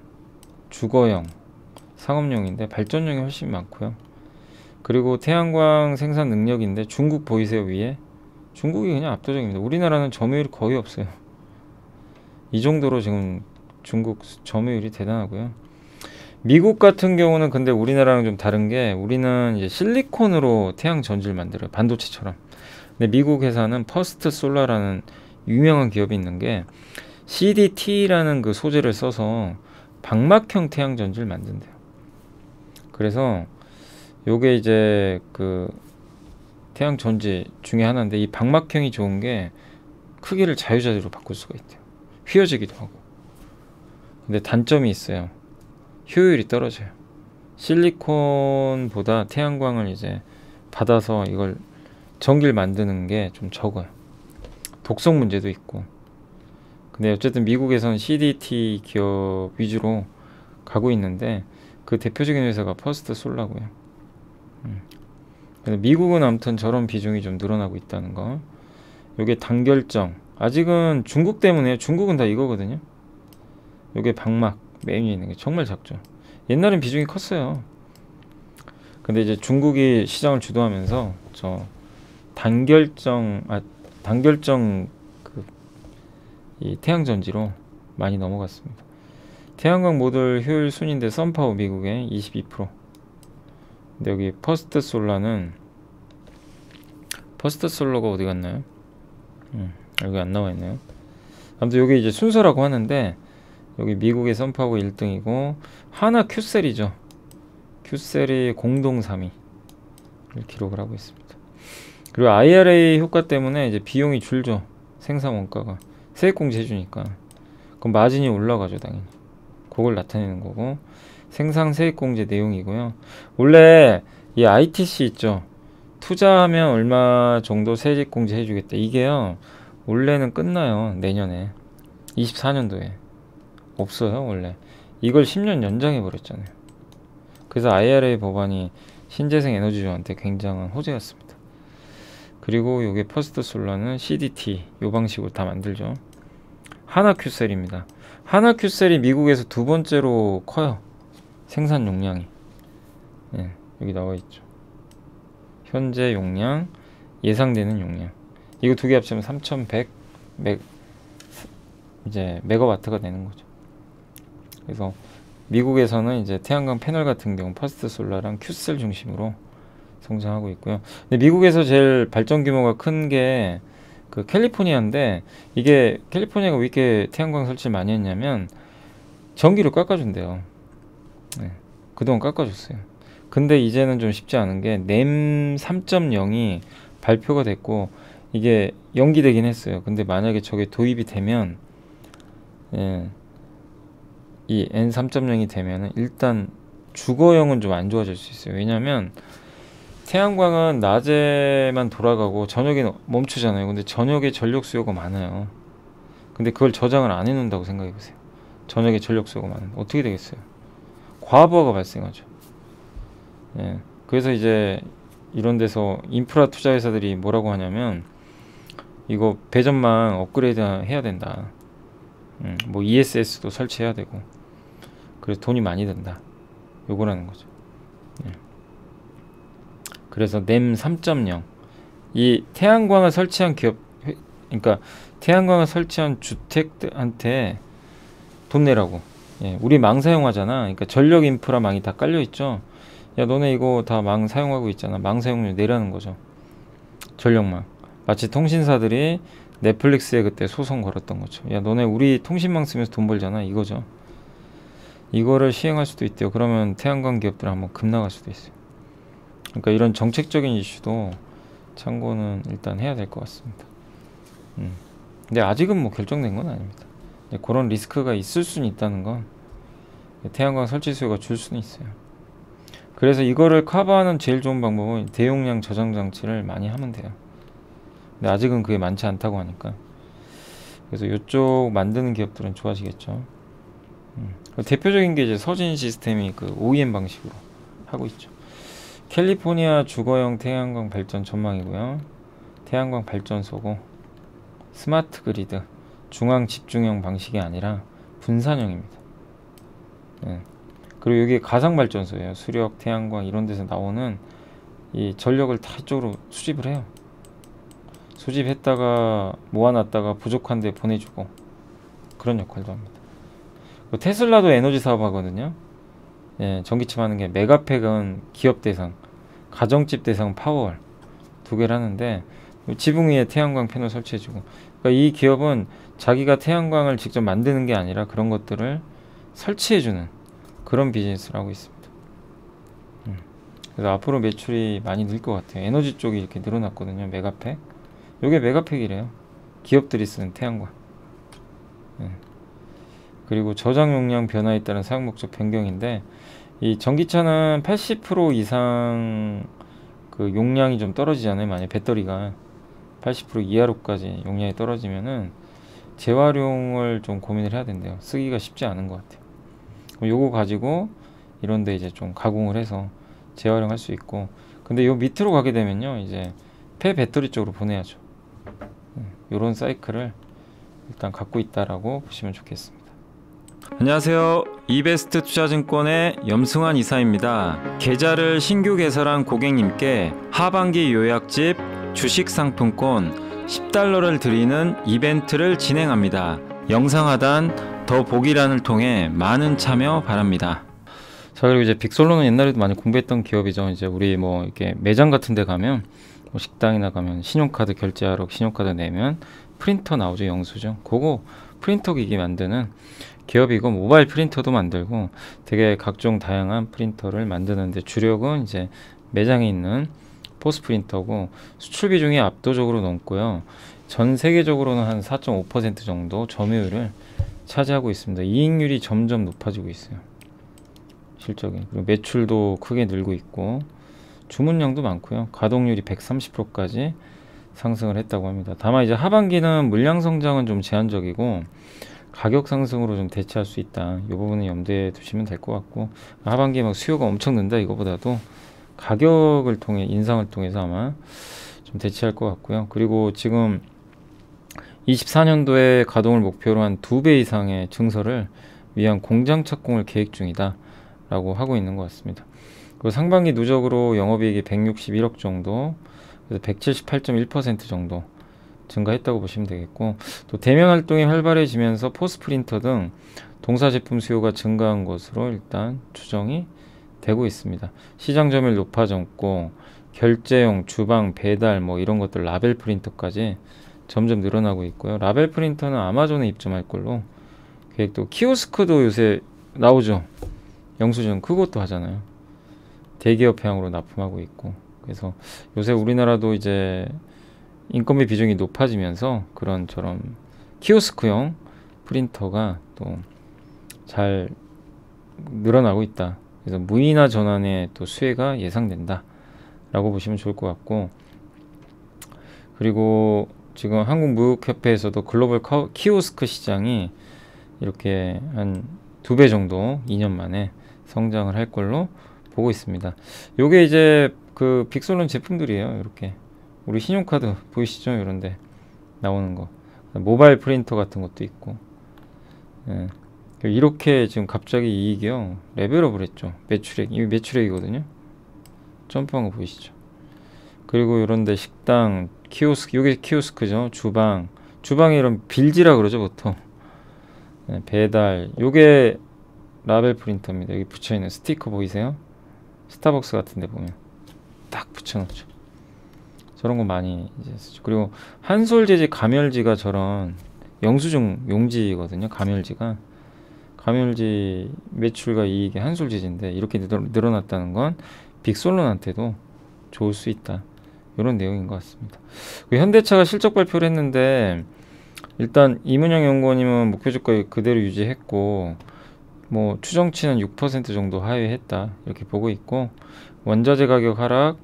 주거용, 상업용인데 발전용이 훨씬 많고요. 그리고 태양광 생산 능력인데 중국 보이세요 위에? 중국이 그냥 압도적입니다. 우리나라는 점유율이 거의 없어요. 이 정도로 지금 중국 점유율이 대단하고요. 미국 같은 경우는 근데 우리나라랑 좀 다른 게, 우리는 이제 실리콘으로 태양 전지를 만들어요. 반도체처럼. 근데 미국 회사는 퍼스트 솔라라는 유명한 기업이 있는 게 CDT라는 그 소재를 써서 방막형 태양 전지를 만든대요. 그래서 요게 이제 그 태양 전지 중에 하나인데, 이 방막형이 좋은 게 크기를 자유자재로 바꿀 수가 있대요. 휘어지기도 하고. 근데 단점이 있어요. 효율이 떨어져요. 실리콘보다 태양광을 이제 받아서 이걸 전기를 만드는 게 좀 적어요. 독성 문제도 있고. 근데 어쨌든 미국에서는 CDT 기업 위주로 가고 있는데 그 대표적인 회사가 퍼스트 솔라고요. 미국은 아무튼 저런 비중이 좀 늘어나고 있다는 거. 요게 단결정. 아직은 중국 때문에, 중국은 다 이거거든요. 요게 방막 메인 위에 있는 게 정말 작죠. 옛날엔 비중이 컸어요. 근데 이제 중국이 시장을 주도하면서 저 단결정 그 이 태양전지로 많이 넘어갔습니다. 태양광 모듈 효율 순인데 썬파워 미국의 22%. 근데 여기 퍼스트 솔러가 어디 갔나요? 여기 안 나와 있네요. 아무튼 여기 이제 순서라고 하는데, 여기 미국의 썬파워 1등이고 하나 큐셀이죠. 큐셀이 공동 3위를 기록을 하고 있습니다. 그리고 IRA 효과 때문에 이제 비용이 줄죠. 생산 원가가 세액공제 해주니까. 그럼 마진이 올라가죠, 당연히. 그걸 나타내는 거고, 생산 세액공제 내용이고요. 원래 이 ITC 있죠. 투자하면 얼마 정도 세액공제 해주겠다. 이게요, 원래는 끝나요. 내년에 24년도에 없어요. 원래 이걸 10년 연장해 버렸잖아요. 그래서 IRA 법안이 신재생 에너지주한테 굉장한 호재였습니다. 그리고 요게 퍼스트 솔라는 CDT 요 방식으로 다 만들죠. 하나 큐셀입니다. 하나 큐셀이 미국에서 두 번째로 커요. 생산 용량이. 예, 여기 나와 있죠. 현재 용량, 예상되는 용량. 이거 두 개 합치면 3100 이제 메가와트가 되는 거죠. 그래서 미국에서는 이제 태양광 패널 같은 경우 퍼스트 솔라랑 큐셀 중심으로 성장하고 있고요. 근데 미국에서 제일 발전 규모가 큰 게 그 캘리포니아인데, 이게 캘리포니아가 왜 이렇게 태양광 설치를 많이 했냐면 전기를 깎아준대요. 네, 그동안 깎아줬어요. 근데 이제는 좀 쉽지 않은 게 NEM 3.0이 발표가 됐고 이게 연기되긴 했어요. 근데 만약에 저게 도입이 되면, 예, 이 N 3.0이 되면은 일단 주거용은 좀 안 좋아질 수 있어요. 왜냐면 태양광은 낮에만 돌아가고 저녁에 멈추잖아요. 근데 저녁에 전력 수요가 많아요. 근데 그걸 저장을 안 해놓는다고 생각해 보세요. 저녁에 전력 수요가 많은데 어떻게 되겠어요? 과부하가 발생하죠. 예. 그래서 이제 이런 데서 인프라 투자 회사들이 뭐라고 하냐면 이거 배전망 업그레이드 해야 된다. 뭐 ESS도 설치해야 되고 그래서 돈이 많이 든다. 요거라는 거죠. 예. 그래서 NEM 3.0 이 태양광을 설치한 기업 그러니까 태양광을 설치한 주택한테 돈 내라고. 예, 우리 망 사용하잖아. 그러니까 전력 인프라 망이 다 깔려 있죠. 야, 너네 이거 다 망 사용하고 있잖아. 망 사용료 내라는 거죠. 전력망. 마치 통신사들이 넷플릭스에 그때 소송 걸었던 거죠. 야, 너네 우리 통신망 쓰면서 돈 벌잖아. 이거죠. 이거를 시행할 수도 있대요. 그러면 태양광 기업들 한번 급 나갈 수도 있어요. 그러니까 이런 정책적인 이슈도 참고는 일단 해야 될 것 같습니다. 근데 아직은 뭐 결정된 건 아닙니다. 그런 리스크가 있을 수는 있다는 건 태양광 설치 수요가 줄 수는 있어요. 그래서 이거를 커버하는 제일 좋은 방법은 대용량 저장 장치를 많이 하면 돼요. 근데 아직은 그게 많지 않다고 하니까 그래서 이쪽 만드는 기업들은 좋아지겠죠. 대표적인 게 이제 서진 시스템이 그 OEM 방식으로 하고 있죠. 캘리포니아 주거용 태양광 발전 전망이고요. 태양광 발전소고 스마트 그리드 중앙 집중형 방식이 아니라 분산형입니다. 네. 그리고 여기 가상 발전소예요. 수력, 태양광 이런 데서 나오는 이 전력을 다 이쪽으로 수집을 해요. 수집했다가 모아놨다가 부족한 데 보내주고 그런 역할도 합니다. 테슬라도 에너지 사업 하거든요. 예, 전기차 하는 게 메가팩은 기업 대상, 가정집 대상 파워월 두 개를 하는데 지붕 위에 태양광 패널 설치해주고 그러니까 이 기업은 자기가 태양광을 직접 만드는 게 아니라 그런 것들을 설치해주는 그런 비즈니스를 하고 있습니다. 그래서 앞으로 매출이 많이 늘 것 같아요. 에너지 쪽이 이렇게 늘어났거든요. 메가팩. 요게 메가팩이래요. 기업들이 쓰는 태양광. 그리고 저장 용량 변화에 따른 사용 목적 변경인데 이 전기차는 80% 이상 그 용량이 좀 떨어지잖아요. 만약 배터리가 80% 이하로까지 용량이 떨어지면은 재활용을 좀 고민을 해야 된대요. 쓰기가 쉽지 않은 것 같아요. 요거 가지고 이런데 이제 좀 가공을 해서 재활용할 수 있고 근데 요 밑으로 가게 되면요 이제 폐배터리 쪽으로 보내야죠. 요런 사이클을 일단 갖고 있다라고 보시면 좋겠습니다. 안녕하세요. 이베스트 투자증권의 염승환 이사입니다. 계좌를 신규 개설한 고객님께 하반기 요약집 주식 상품권 $10를 드리는 이벤트를 진행합니다. 영상 하단 더 보기란을 통해 많은 참여 바랍니다. 자, 그리고 이제 빅솔로는 옛날에도 많이 공부했던 기업이죠. 이제 우리 뭐 이렇게 매장 같은 데 가면 뭐 식당이나 가면 신용카드 결제하러 신용카드 내면 프린터 나오죠. 영수증. 그거 프린터 기기 만드는 기업이고 모바일 프린터도 만들고 되게 각종 다양한 프린터를 만드는데 주력은 이제 매장에 있는 포스 프린터고 수출 비중이 압도적으로 높고요. 전 세계적으로는 한 4.5% 정도 점유율을 차지하고 있습니다. 이익률이 점점 높아지고 있어요. 실적이. 그리고 매출도 크게 늘고 있고 주문량도 많고요. 가동률이 130%까지 상승을 했다고 합니다. 다만 이제 하반기는 물량 성장은 좀 제한적이고 가격 상승으로 좀 대체할 수 있다. 이 부분은 염두에 두시면 될 것 같고 하반기에 막 수요가 엄청 는다 이거보다도 가격을 통해 인상을 통해서 아마 좀 대체할 것 같고요. 그리고 지금 24년도에 가동을 목표로 한 2배 이상의 증설을 위한 공장 착공을 계획 중이다 라고 하고 있는 것 같습니다. 그리고 상반기 누적으로 영업이익이 161억 정도, 그래서 178.1% 정도 증가했다고 보시면 되겠고, 또 대면 활동이 활발해지면서 포스프린터 등 동사 제품 수요가 증가한 것으로 일단 추정이 되고 있습니다. 시장 점유율 높아졌고 결제용, 주방, 배달 뭐 이런 것들 라벨 프린터까지 점점 늘어나고 있고요. 라벨 프린터는 아마존에 입점할 걸로 계획도, 키오스크도 요새 나오죠. 영수증 그것도 하잖아요. 대기업 회항으로 납품하고 있고, 그래서 요새 우리나라도 이제 인건비 비중이 높아지면서 그런 저런 키오스크용 프린터가 또 잘 늘어나고 있다. 그래서 무인화 전환의 또 수혜가 예상된다 라고 보시면 좋을 것 같고, 그리고 지금 한국무역협회에서도 글로벌 키오스크 시장이 이렇게 한 2배 정도 2년 만에 성장을 할 걸로 보고 있습니다. 요게 이제 그 빅솔론 제품들이에요. 이렇게 우리 신용카드 보이시죠? 이런데 나오는 거, 모바일 프린터 같은 것도 있고, 예. 이렇게 지금 갑자기 이익이요 레벨업을 했죠. 매출액, 이게 매출액이거든요. 점프한 거 보이시죠? 그리고 이런데 식당, 키오스크, 요게 키오스크죠. 주방에 이런 빌지라 그러죠 보통. 네, 배달, 요게 라벨 프린터입니다. 여기 붙여있는 스티커 보이세요? 스타벅스 같은데 보면 딱 붙여놓죠. 저런 거 많이 이제 쓰죠. 그리고 한솔 재질 가멸지가 저런 영수증 용지거든요. 가멸지 매출과 이익이 한솔 재질인데 이렇게 늘어났다는 건 빅솔론한테도 좋을 수 있다. 이런 내용인 것 같습니다. 현대차가 실적 발표를 했는데 일단 이문영 연구원님은 목표 주가 그대로 유지했고, 뭐 추정치는 6% 정도 하회했다 이렇게 보고 있고, 원자재 가격 하락,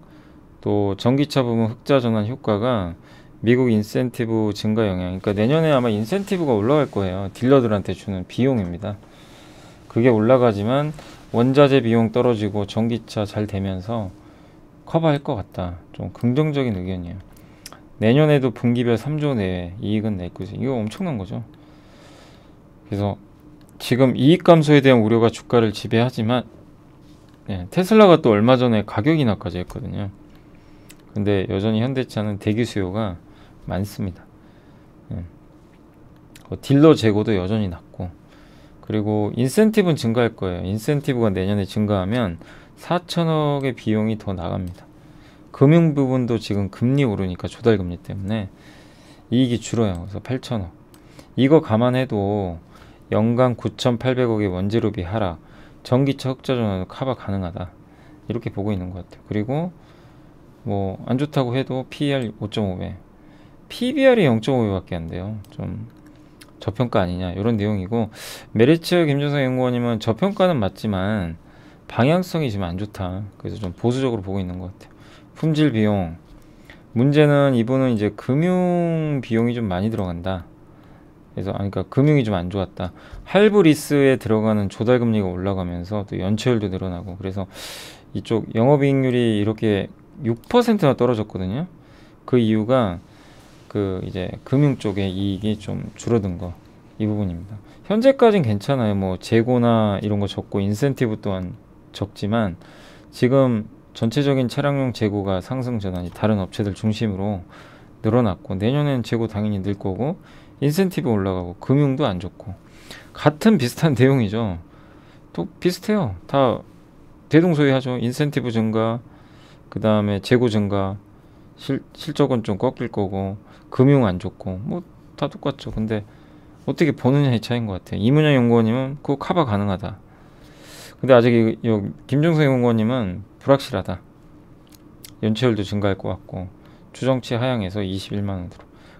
또 전기차 부분 흑자 전환 효과가 미국 인센티브 증가 영향, 그러니까 내년에 아마 인센티브가 올라갈 거예요. 딜러들한테 주는 비용입니다. 그게 올라가지만 원자재 비용 떨어지고 전기차 잘 되면서 커버할 것 같다. 좀 긍정적인 의견이에요. 내년에도 분기별 3조 내외 이익은 낼 거죠. 이거 엄청난 거죠. 그래서 지금 이익 감소에 대한 우려가 주가를 지배하지만, 예, 테슬라가 또 얼마 전에 가격 인하까지 했거든요. 근데 여전히 현대차는 대기 수요가 많습니다. 예. 딜러 재고도 여전히 낮고, 그리고 인센티브는 증가할 거예요. 인센티브가 내년에 증가하면 4천억의 비용이 더 나갑니다. 금융 부분도 지금 금리 오르니까 조달금리 때문에 이익이 줄어요. 그래서 8천억. 이거 감안해도 연간 9,800억의 원재료비 하락, 전기차 흑자 전환도 커버 가능하다. 이렇게 보고 있는 것 같아요. 그리고 뭐 안 좋다고 해도 PER 5.5배, PBR이 0.5배밖에 안 돼요. 좀 저평가 아니냐 이런 내용이고, 메리츠 김준성 연구원님은 저평가는 맞지만 방향성이 지금 안 좋다. 그래서 좀 보수적으로 보고 있는 것 같아요. 품질 비용 문제는, 이분은 이제 금융 비용이 좀 많이 들어간다. 그래서 그러니까 금융이 좀 안 좋았다. 할부 리스에 들어가는 조달 금리가 올라가면서 또 연체율도 늘어나고, 그래서 이쪽 영업이익률이 이렇게 6%나 떨어졌거든요. 그 이유가 그 이제 금융 쪽의 이익이 좀 줄어든 거, 이 부분입니다. 현재까지는 괜찮아요. 뭐 재고나 이런 거 적고 인센티브 또한 적지만, 지금 전체적인 차량용 재고가 상승 전환이 다른 업체들 중심으로 늘어났고, 내년엔 재고 당연히 늘 거고, 인센티브 올라가고, 금융도 안 좋고, 같은 비슷한 내용이죠. 또 비슷해요. 다 대동소이하죠. 인센티브 증가, 그 다음에 재고 증가, 실적은 좀 꺾일 거고, 금융 안 좋고, 뭐 다 똑같죠. 근데 어떻게 보느냐의 차이인 것 같아요. 이문영 연구원님은 그거 커버 가능하다. 근데 아직 김종성 연구원님은 불확실하다. 연체율도 증가할 것 같고, 추정치 하향해서 21만원으로.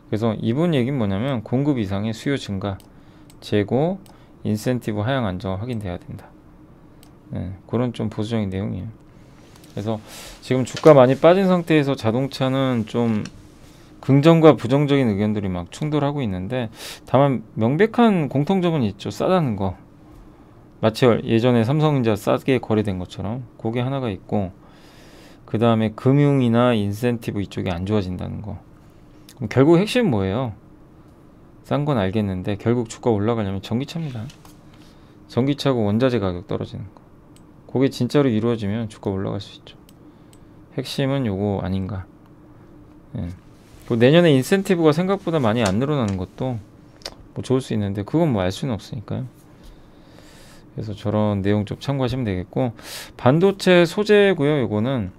그래서 이분 얘기는 뭐냐면 공급 이상의 수요 증가, 재고, 인센티브 하향 안정 확인돼야 된다. 네, 그런 좀 보수적인 내용이에요. 그래서 지금 주가 많이 빠진 상태에서 자동차는 좀 긍정과 부정적인 의견들이 막 충돌하고 있는데, 다만 명백한 공통점은 있죠. 싸다는 거. 마치 예전에 삼성전자 싸게 거래된 것처럼 그게 하나가 있고, 그 다음에 금융이나 인센티브 이쪽이 안 좋아진다는 거. 그럼 결국 핵심은 뭐예요? 싼 건 알겠는데 결국 주가 올라가려면 전기차입니다. 전기차고 원자재 가격 떨어지는 거. 그게 진짜로 이루어지면 주가 올라갈 수 있죠. 핵심은 요거 아닌가. 예. 뭐 내년에 인센티브가 생각보다 많이 안 늘어나는 것도 뭐 좋을 수 있는데, 그건 뭐 알 수는 없으니까요. 그래서 저런 내용 좀 참고하시면 되겠고, 반도체 소재고요. 요거는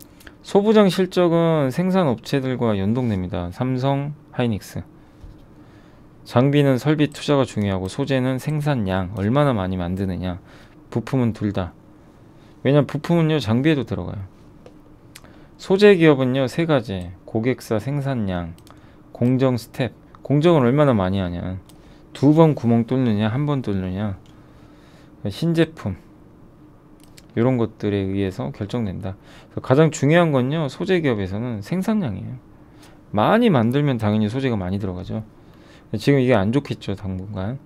소부장 실적은 생산 업체들과 연동됩니다. 삼성, 하이닉스. 장비는 설비 투자가 중요하고, 소재는 생산량, 얼마나 많이 만드느냐, 부품은 둘 다. 왜냐면 부품은요 장비에도 들어가요. 소재 기업은요 세 가지: 고객사, 생산량, 공정 스텝. 공정을 얼마나 많이 하냐, 2번 구멍 뚫느냐, 1번 뚫느냐. 신제품, 이런 것들에 의해서 결정된다. 그래서 가장 중요한 건요, 소재 기업에서는 생산량이에요. 많이 만들면 당연히 소재가 많이 들어가죠. 지금 이게 안 좋겠죠, 당분간.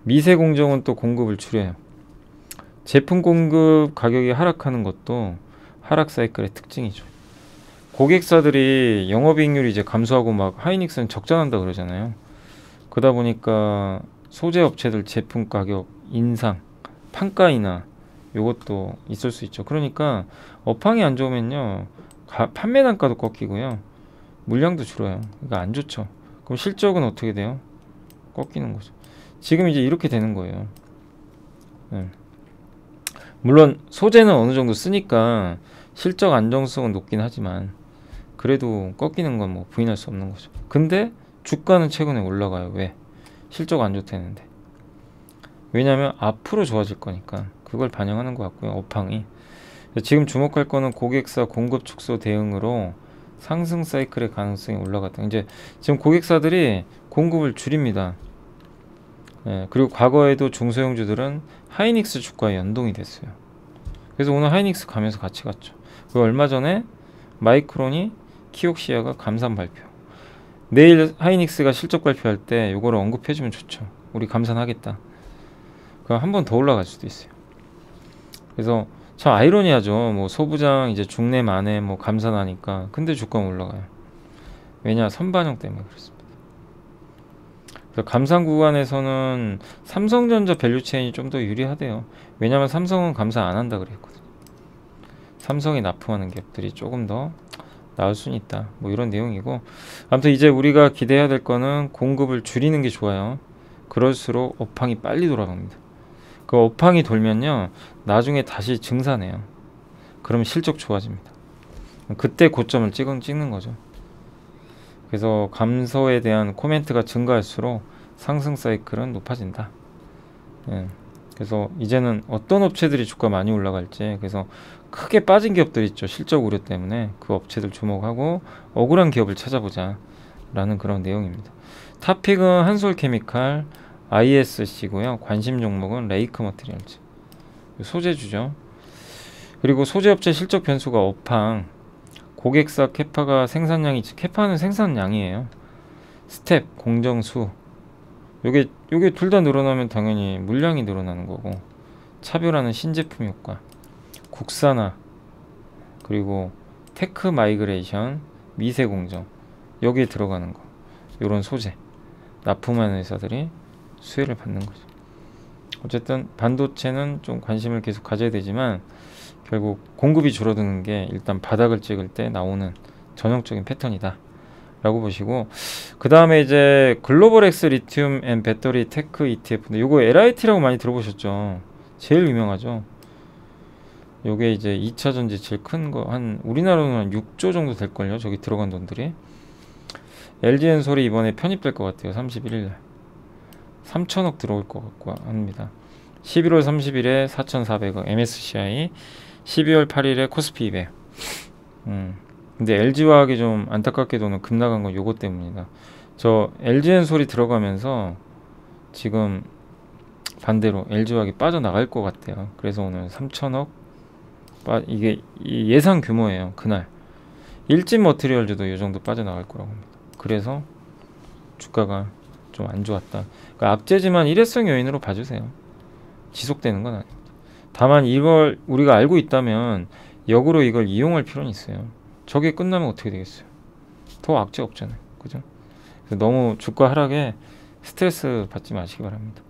미세 공정은 또 공급을 줄여요. 제품 공급 가격이 하락하는 것도 하락 사이클의 특징이죠. 고객사들이 영업이익률이 이제 감소하고 막 하이닉스는 적자난다 그러잖아요. 그러다 보니까 소재 업체들 제품 가격 인상, 판가 인하 요것도 있을 수 있죠. 그러니까 업황이 안 좋으면요, 판매 단가도 꺾이고요, 물량도 줄어요. 그러니까 안 좋죠. 그럼 실적은 어떻게 돼요? 꺾이는 거죠. 지금 이제 이렇게 되는 거예요. 네. 물론 소재는 어느 정도 쓰니까 실적 안정성은 높긴 하지만 그래도 꺾이는 건 뭐 부인할 수 없는 거죠. 근데 주가는 최근에 올라가요. 왜? 실적 안 좋다는데. 왜냐하면 앞으로 좋아질 거니까 그걸 반영하는 것 같고요. 업황이. 지금 주목할 거는 고객사 공급 축소 대응으로 상승 사이클의 가능성이 올라갔다. 이제 지금 고객사들이 공급을 줄입니다. 예, 그리고 과거에도 중소형주들은 하이닉스 주가에 연동이 됐어요. 그래서 오늘 하이닉스 가면서 같이 갔죠. 그리고 얼마 전에 마이크론이 키옥시아가 감산 발표. 내일 하이닉스가 실적 발표할 때 요거를 언급해주면 좋죠. 우리 감산하겠다. 그럼 한 번 더 올라갈 수도 있어요. 그래서 참 아이러니하죠. 뭐 소부장 이제 중내 만에 뭐 감산하니까 근데 주가는 올라가요. 왜냐? 선반영 때문에 그렇습니다. 그래서 감산 구간에서는 삼성전자 밸류체인이 좀 더 유리하대요. 왜냐면 삼성은 감산 안 한다 그랬거든요. 삼성이 납품하는 기업들이 조금 더 나을 수는 있다. 뭐 이런 내용이고, 아무튼 이제 우리가 기대해야 될 거는 공급을 줄이는 게 좋아요. 그럴수록 업황이 빨리 돌아갑니다. 그 업황이 돌면요, 나중에 다시 증산해요. 그러면 실적 좋아집니다. 그때 고점을 찍는 거죠. 그래서 감소에 대한 코멘트가 증가할수록 상승 사이클은 높아진다. 예. 그래서 이제는 어떤 업체들이 주가 많이 올라갈지, 그래서 크게 빠진 기업들 있죠. 실적 우려 때문에 그 업체들 주목하고 억울한 기업을 찾아보자 라는 그런 내용입니다. 탑픽은 한솔케미칼, ISC고요. 관심 종목은 레이크 머티리얼즈, 소재주죠. 그리고 소재업체 실적 변수가 업황, 고객사 캐파가 생산량이, 캐파는 생산량이에요. 스텝, 공정수, 요게 둘 다 늘어나면 당연히 물량이 늘어나는 거고, 차별화는 신제품 효과, 국산화, 그리고 테크 마이그레이션, 미세 공정, 여기에 들어가는 거, 요런 소재 납품하는 회사들이 수혜를 받는 거죠. 어쨌든 반도체는 좀 관심을 계속 가져야 되지만 결국 공급이 줄어드는 게 일단 바닥을 찍을 때 나오는 전형적인 패턴이다 라고 보시고, 그 다음에 이제 글로벌엑스 리튬 앤 배터리 테크 ETF인데 요거 LIT라고 많이 들어보셨죠. 제일 유명하죠. 요게 이제 2차전지 제일 큰 거, 한 우리나라로는 한 6조 정도 될걸요. 저기 들어간 돈들이. LG엔솔이 이번에 편입될 것 같아요. 31일날 3천억 들어올 것 같고 합니다. 11월 30일에 4,400억 MSCI, 12월 8일에 코스피 200. 근데 LG화학이 좀 안타깝게도는 급 나간 건 요거 때문이다. 저 LG엔솔이 들어가면서 지금 반대로 LG화학이 빠져나갈 것 같아요. 그래서 오늘 3천억 이게 예상 규모예요. 그날 일진 머티리얼즈도 이 정도 빠져나갈 거라고 합니다. 그래서 주가가 좀 안 좋았다. 그러니까 악재지만 일회성 요인으로 봐주세요. 지속되는 건 아닙니다. 다만 이걸 우리가 알고 있다면 역으로 이걸 이용할 필요는 있어요. 저게 끝나면 어떻게 되겠어요? 더 악재 없잖아요. 그죠? 그래서 너무 주가 하락에 스트레스 받지 마시기 바랍니다.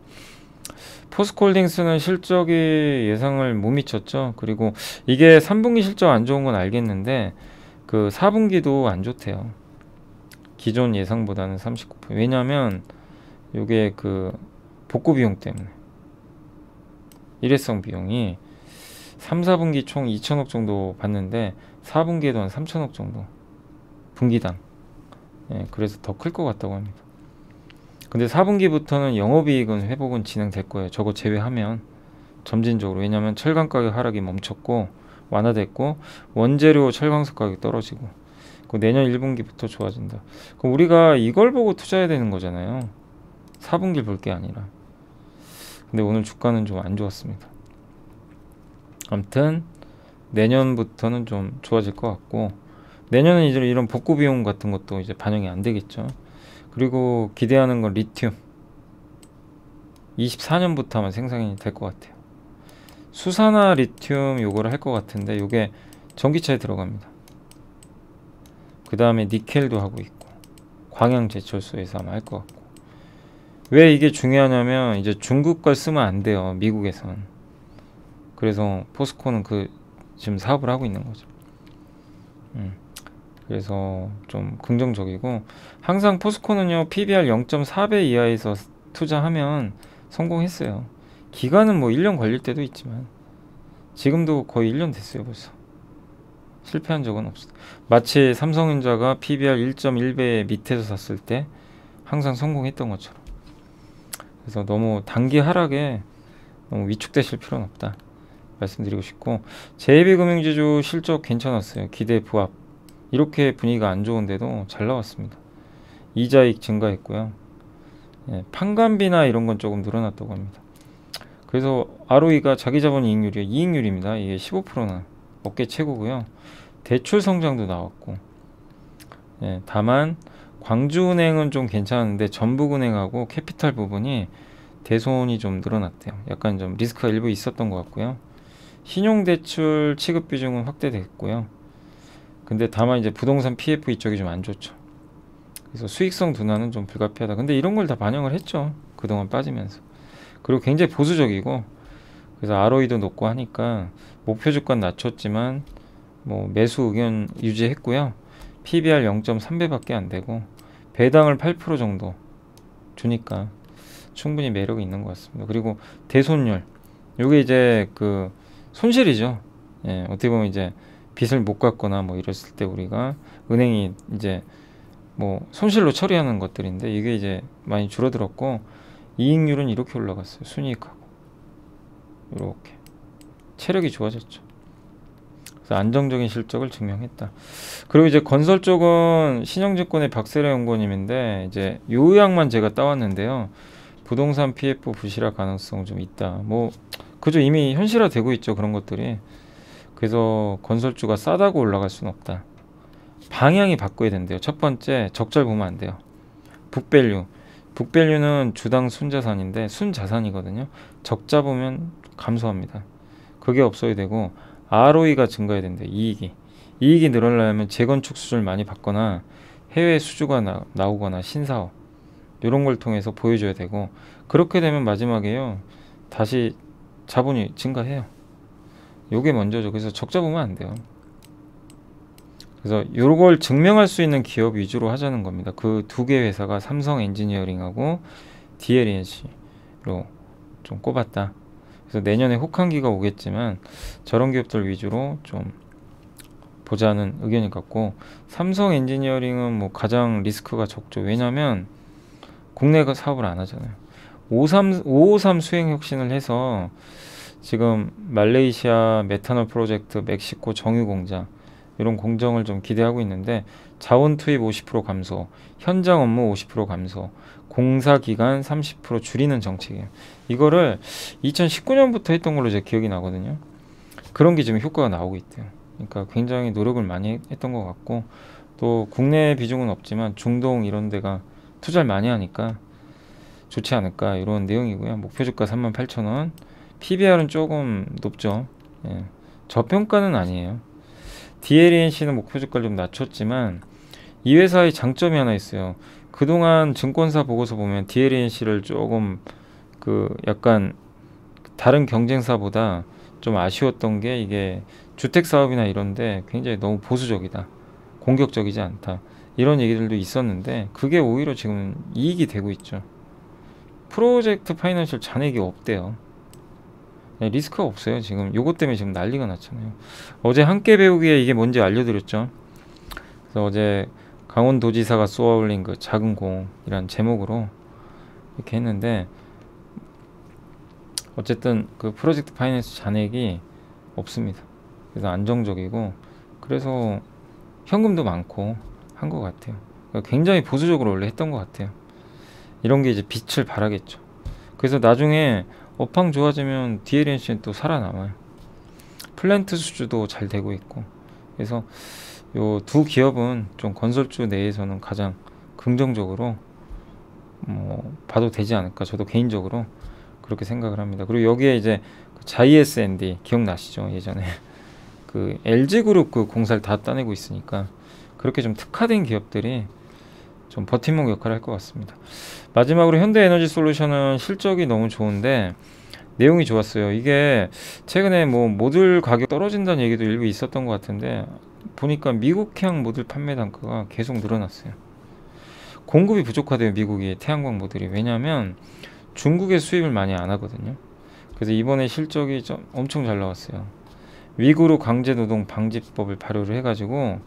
포스코홀딩스는 실적이 예상을 못 미쳤죠. 그리고 이게 3분기 실적 안 좋은 건 알겠는데 그 4분기도 안 좋대요. 기존 예상보다는 39%. 왜냐면 요게 그 복구 비용 때문에 일회성 비용이 3, 4분기 총 2천억 정도 받는데 4분기에도 한 3천억 정도 분기당. 예, 그래서 더 클 것 같다고 합니다. 근데 4분기부터는 영업이익은 회복은 진행될 거예요. 저거 제외하면 점진적으로. 왜냐하면 철강 가격 하락이 멈췄고 완화됐고 원재료 철강석 가격이 떨어지고 그 내년 1분기부터 좋아진다. 그럼 우리가 이걸 보고 투자해야 되는 거잖아요. 4분기를 볼 게 아니라. 근데 오늘 주가는 좀 안 좋았습니다. 아무튼 내년부터는 좀 좋아질 것 같고, 내년은 이제 이런 복구 비용 같은 것도 이제 반영이 안 되겠죠. 그리고 기대하는 건 리튬. 24년부터 아마 생산이 될 것 같아요. 수산화 리튬 요거를 할 것 같은데, 요게 전기차에 들어갑니다. 그 다음에 니켈도 하고 있고, 광양 제철소에서 아마 할 것 같고. 왜 이게 중요하냐면, 이제 중국 걸 쓰면 안 돼요, 미국에선. 그래서 포스코는 지금 사업을 하고 있는 거죠. 그래서 좀 긍정적이고, 항상 포스코는요 PBR 0.4배 이하에서 투자하면 성공했어요. 기간은 뭐 1년 걸릴 때도 있지만 지금도 거의 1년 됐어요. 벌써 실패한 적은 없어요. 마치 삼성전자가 PBR 1.1배 밑에서 샀을 때 항상 성공했던 것처럼. 그래서 너무 단기 하락에 너무 위축되실 필요는 없다 말씀드리고 싶고, JB금융지주 실적 괜찮았어요. 기대 부합. 이렇게 분위기가 안 좋은데도 잘 나왔습니다. 이자익 증가했고요. 예, 판관비나 이런 건 조금 늘어났다고 합니다. 그래서 ROE가 자기자본 이익률입니다. 이게 15%나 업계 최고고요. 대출 성장도 나왔고, 예, 다만 광주은행은 좀 괜찮은데 전북은행하고 캐피탈 부분이 대손이 좀 늘어났대요. 약간 좀 리스크가 일부 있었던 것 같고요. 신용대출 취급 비중은 확대됐고요. 근데 다만 이제 부동산 PF 이쪽이 좀 안 좋죠. 그래서 수익성 둔화는 좀 불가피하다. 근데 이런 걸 다 반영을 했죠. 그동안 빠지면서. 그리고 굉장히 보수적이고, 그래서 ROE도 높고 하니까 목표 주가 낮췄지만 뭐 매수 의견 유지했고요. PBR 0.3배밖에 안 되고 배당을 8% 정도 주니까 충분히 매력이 있는 것 같습니다. 그리고 대손율, 요게 이제 그 손실이죠. 예, 어떻게 보면 이제 빚을 못 갚거나 뭐 이랬을 때 우리가 은행이 이제 뭐 손실로 처리하는 것들인데, 이게 이제 많이 줄어들었고, 이익률은 이렇게 올라갔어요. 순이익하고 이렇게 체력이 좋아졌죠. 그래서 안정적인 실적을 증명했다. 그리고 이제 건설 쪽은 신영증권의 박세라 연구원님인데, 이제 요약만 제가 따왔는데요. 부동산 PF 부실화 가능성 좀 있다. 뭐 그죠, 이미 현실화되고 있죠, 그런 것들이. 그래서 건설주가 싸다고 올라갈 수는 없다. 방향이 바꿔야 된대요. 첫 번째, 적절 보면 안 돼요. 북밸류는 주당 순자산인데 순자산이거든요. 적자 보면 감소합니다. 그게 없어야 되고, ROE가 증가해야 된대요. 이익이 늘어나려면 재건축 수주를 많이 받거나 해외 수주가 나오거나 신사업 이런 걸 통해서 보여줘야 되고, 그렇게 되면 마지막에요 다시 자본이 증가해요. 요게 먼저죠. 그래서 적자 보면 안 돼요. 그래서 요걸 증명할 수 있는 기업 위주로 하자는 겁니다. 그 두 개 회사가 삼성 엔지니어링하고 DLNC로 좀 꼽았다. 그래서 내년에 혹한기가 오겠지만 저런 기업들 위주로 좀 보자는 의견이 같고, 삼성 엔지니어링은 뭐 가장 리스크가 적죠. 왜냐면 국내가 사업을 안 하잖아요. 553 수행 혁신을 해서 지금 말레이시아 메탄올 프로젝트, 멕시코 정유 공장 이런 공정을 좀 기대하고 있는데, 자원 투입 50% 감소, 현장 업무 50% 감소, 공사 기간 30% 줄이는 정책이에요. 이거를 2019년부터 했던 걸로 제 기억이 나거든요. 그런 게 지금 효과가 나오고 있대요. 그러니까 굉장히 노력을 많이 했던 것 같고, 또 국내 비중은 없지만 중동 이런 데가 투자를 많이 하니까 좋지 않을까, 이런 내용이고요. 목표 주가 38,000원, PBR은 조금 높죠. 예, 저평가는 아니에요. DLNC는 목표 주가를 좀 낮췄지만 이 회사의 장점이 하나 있어요. 그동안 증권사 보고서 보면 DLNC를 조금 약간 다른 경쟁사보다 좀 아쉬웠던 게, 이게 주택 사업이나 이런데 굉장히 너무 보수적이다, 공격적이지 않다, 이런 얘기들도 있었는데, 그게 오히려 지금 이익이 되고 있죠. 프로젝트 파이낸셜 잔액이 없대요. 리스크가 없어요. 지금 요것 때문에 지금 난리가 났잖아요. 어제 함께 배우기에 이게 뭔지 알려드렸죠. 그래서 어제 강원도지사가 쏘아올린 그 작은 공이란 제목으로 이렇게 했는데, 어쨌든 그 프로젝트 파이낸스 잔액이 없습니다. 그래서 안정적이고, 그래서 현금도 많고 한 것 같아요. 그러니까 굉장히 보수적으로 원래 했던 것 같아요. 이런 게 이제 빛을 발하겠죠. 그래서 나중에 업황 좋아지면 DLNC는 또 살아남아요. 플랜트 수주도 잘 되고 있고, 그래서 요 두 기업은 좀 건설주 내에서는 가장 긍정적으로 봐도 되지 않을까, 저도 개인적으로 그렇게 생각을 합니다. 그리고 여기에 이제 JSND 기억나시죠? 예전에 그 LG그룹 그 공사를 다 따내고 있으니까 그렇게 좀 특화된 기업들이 좀 버팀목 역할을 할 것 같습니다. 마지막으로 현대에너지솔루션은 실적이 너무 좋은데 내용이 좋았어요. 이게 최근에 뭐 모듈 가격 떨어진다는 얘기도 일부 있었던 것 같은데 보니까 미국향 모듈 판매 단가가 계속 늘어났어요. 공급이 부족하대요, 미국이 태양광 모듈이. 왜냐하면 중국에 수입을 많이 안 하거든요. 그래서 이번에 실적이 좀 엄청 잘 나왔어요. 위구르 강제노동 방지법을 발효를 해가지고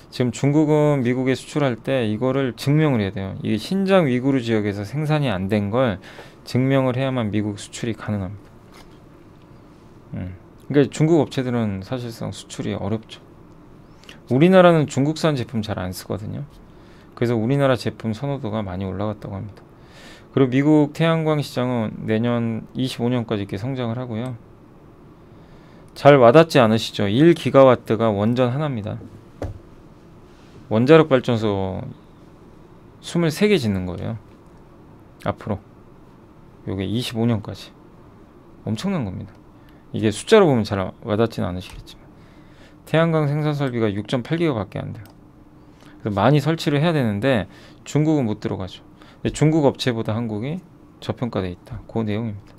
지금 중국은 미국에 수출할 때 이거를 증명을 해야 돼요. 이게 신장 위구르 지역에서 생산이 안 된 걸 증명을 해야만 미국 수출이 가능합니다. 그러니까 중국 업체들은 사실상 수출이 어렵죠. 우리나라는 중국산 제품 잘 안 쓰거든요. 그래서 우리나라 제품 선호도가 많이 올라갔다고 합니다. 그리고 미국 태양광 시장은 내년 25년까지 이렇게 성장을 하고요. 잘 와닿지 않으시죠? 1기가와트가 원전 하나입니다. 원자력 발전소 23개 짓는 거예요. 앞으로. 요게 25년까지. 엄청난 겁니다. 이게 숫자로 보면 잘 와닿지는 않으시겠지만. 태양광 생산 설비가 6.8기가밖에 안 돼요. 그래서 많이 설치를 해야 되는데 중국은 못 들어가죠. 중국 업체보다 한국이 저평가되어 있다. 그 내용입니다.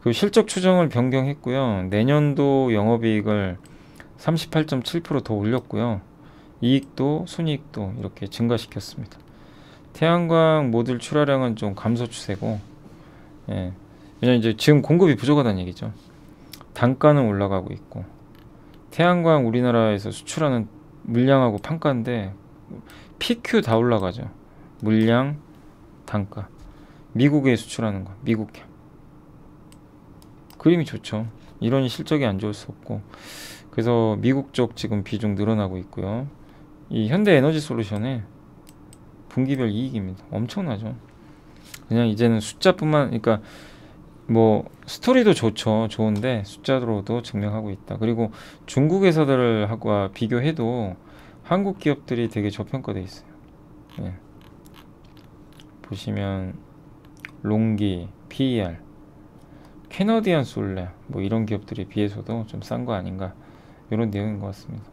그 실적 추정을 변경했고요. 내년도 영업이익을 38.7% 더 올렸고요. 이익도 순이익도 이렇게 증가시켰습니다. 태양광 모듈 출하량은 좀 감소 추세고, 예. 왜냐면 이제 지금 공급이 부족하다는 얘기죠. 단가는 올라가고 있고, 태양광 우리나라에서 수출하는 물량하고 판가인데 PQ 다 올라가죠. 물량, 단가. 미국에 수출하는 거, 미국향. 그림이 좋죠. 이런 실적이 안 좋을 수 없고, 그래서 미국 쪽 지금 비중 늘어나고 있고요. 이 현대에너지솔루션의 분기별 이익입니다. 엄청나죠. 그냥 이제는 숫자뿐만, 그러니까 뭐 스토리도 좋죠. 좋은데 숫자로도 증명하고 있다. 그리고 중국 회사들하고 비교해도 한국 기업들이 되게 저평가돼 있어요. 예. 보시면 롱기, PER, 캐너디안 솔레 뭐 이런 기업들에 비해서도 좀 싼 거 아닌가, 이런 내용인 것 같습니다.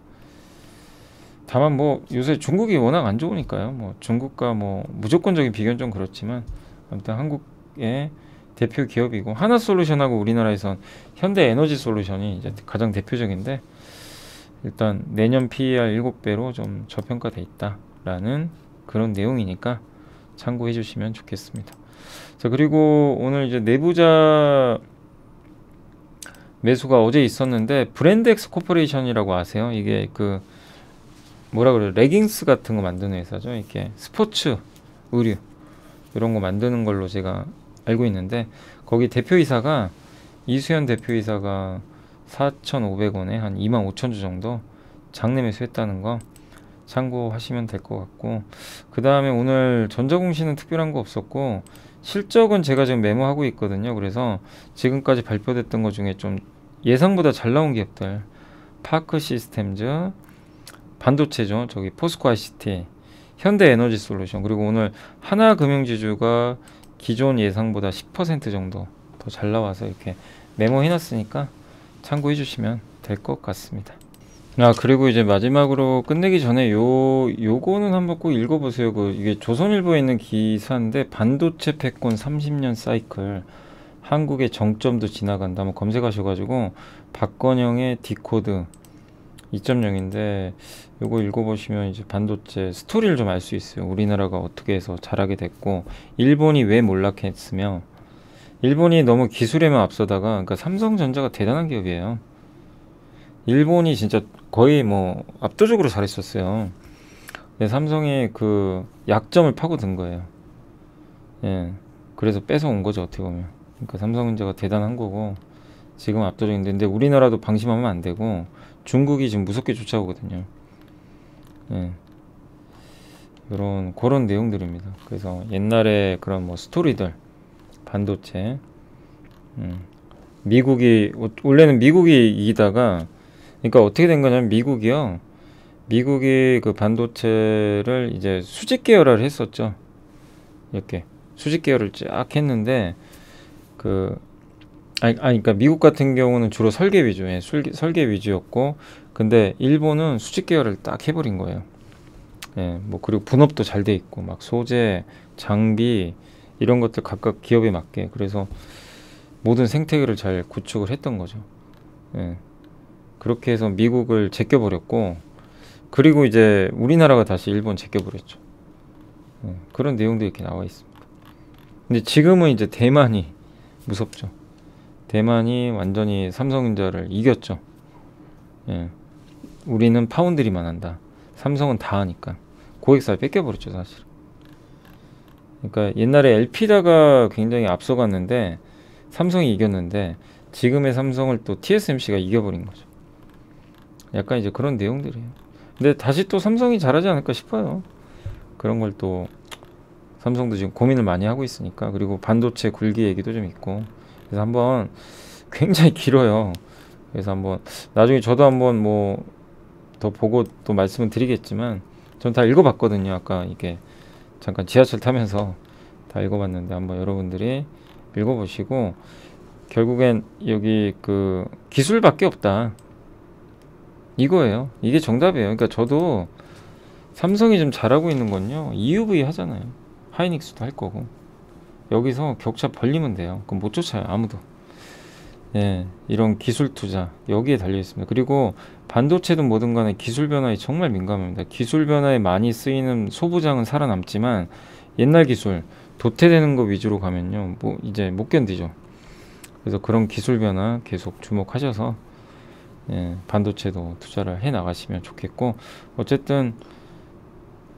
다만 뭐 요새 중국이 워낙 안 좋으니까요. 뭐 중국과 뭐 무조건적인 비교는 좀 그렇지만 아무튼 한국의 대표 기업이고, 하나솔루션하고 우리나라에선 현대에너지솔루션이 이제 가장 대표적인데, 일단 내년 PER 7배로 좀 저평가돼 있다라는 그런 내용이니까 참고해 주시면 좋겠습니다. 자, 그리고 오늘 이제 내부자 매수가 어제 있었는데, 브랜드엑스 코퍼레이션이라고 아세요? 이게 그 뭐라 그래요? 레깅스 같은 거 만드는 회사죠. 이렇게 스포츠 의류 이런 거 만드는 걸로 제가 알고 있는데, 거기 대표이사가 이수현 대표이사가 4,500원에 한 25,000주 정도 장내 매수했다는 거 참고하시면 될 것 같고, 그 다음에 오늘 전자공시는 특별한 거 없었고, 실적은 제가 지금 메모하고 있거든요. 그래서 지금까지 발표됐던 것 중에 좀 예상보다 잘 나온 기업들, 파크 시스템즈, 반도체죠. 저기 포스코 ICT, 현대에너지솔루션, 그리고 오늘 하나금융지주가 기존 예상보다 10% 정도 더 잘 나와서 이렇게 메모 해놨으니까 참고해 주시면 될 것 같습니다. 그리고 이제 마지막으로 끝내기 전에 요거는 한번 꼭 읽어보세요. 이게 조선일보에 있는 기사인데, 반도체 패권 30년 사이클, 한국의 정점도 지나간다. 한번 검색하셔가지고 박건영의 디코드 2.0인데 요거 읽어보시면 이제 반도체 스토리를 좀 알 수 있어요. 우리나라가 어떻게 해서 잘하게 됐고, 일본이 왜 몰락했으며, 일본이 너무 기술에만 앞서다가, 그러니까 삼성전자가 대단한 기업이에요. 일본이 진짜 거의 뭐 압도적으로 잘했었어요. 근데 삼성이 그 약점을 파고든 거예요. 예. 그래서 뺏어온 거죠, 어떻게 보면. 그러니까 삼성전자가 대단한 거고 지금 압도적인데, 근데 우리나라도 방심하면 안 되고, 중국이 지금 무섭게 쫓아오거든요. 예. 그런 내용들입니다. 그래서 옛날에 그런 뭐 스토리들, 반도체, 미국이 원래는 미국이 이기다가 그러니까 어떻게 된 거냐면 미국이 그 반도체를 이제 수직 계열화를 했었죠. 이렇게 수직 계열을 쫙 했는데 그 그러니까 미국 같은 경우는 주로 설계 위주, 설계 위주였고, 근데 일본은 수직 계열을 딱 해버린 거예요. 예, 뭐 그리고 분업도 잘 돼 있고, 막 소재, 장비 이런 것들 각각 기업에 맞게, 그래서 모든 생태계를 잘 구축을 했던 거죠. 예, 그렇게 해서 미국을 제껴버렸고, 그리고 이제 우리나라가 다시 일본 제껴버렸죠. 그런 내용도 이렇게 나와 있습니다. 근데 지금은 이제 대만이 무섭죠. 대만이 완전히 삼성전자를 이겼죠. 예. 우리는 파운드리만 한다. 삼성은 다 하니까. 고객사를 뺏겨버렸죠, 사실. 그러니까 옛날에 엘피다가 굉장히 앞서갔는데 삼성이 이겼는데 지금의 삼성을 또 TSMC가 이겨버린 거죠. 약간 이제 그런 내용들이에요. 근데 다시 또 삼성이 잘하지 않을까 싶어요. 그런 걸 또 삼성도 지금 고민을 많이 하고 있으니까. 그리고 반도체 굴기 얘기도 좀 있고. 그래서 한번 굉장히 길어요. 그래서 한번 나중에 저도 한번 뭐 더 보고 또 말씀을 드리겠지만 전 다 읽어봤거든요. 아까 이게 잠깐 지하철 타면서 다 읽어봤는데 한번 여러분들이 읽어보시고 결국엔 여기 그 기술밖에 없다. 이거예요. 이게 정답이에요. 그러니까 저도 삼성이 좀 잘하고 있는 건요. EUV 하잖아요. 하이닉스도 할 거고. 여기서 격차 벌리면 돼요. 그럼 못 쫓아요. 아무도. 예, 이런 기술 투자 여기에 달려 있습니다. 그리고 반도체든 뭐든 간에 기술 변화에 정말 민감합니다. 기술 변화에 많이 쓰이는 소부장은 살아남지만 옛날 기술 도태되는 거 위주로 가면요, 뭐 이제 못 견디죠. 그래서 그런 기술 변화 계속 주목하셔서 예, 반도체도 투자를 해 나가시면 좋겠고, 어쨌든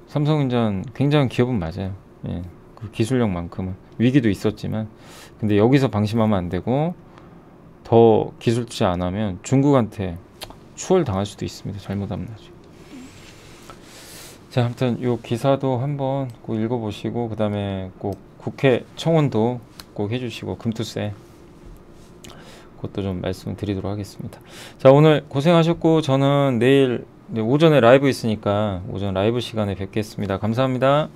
삼성전자 굉장한 기업은 맞아요. 예, 그 기술력만큼은 위기도 있었지만, 근데 여기서 방심하면 안 되고 더 기술 투자 안 하면 중국한테 추월 당할 수도 있습니다. 잘못하면 나중에. 자, 아무튼 요 기사도 한번 꼭 읽어보시고 그 다음에 꼭 국회 청원도 꼭 해주시고 금투세 그것도 좀 말씀드리도록 하겠습니다. 자, 오늘 고생하셨고 저는 내일 오전에 라이브 있으니까 오전 라이브 시간에 뵙겠습니다. 감사합니다.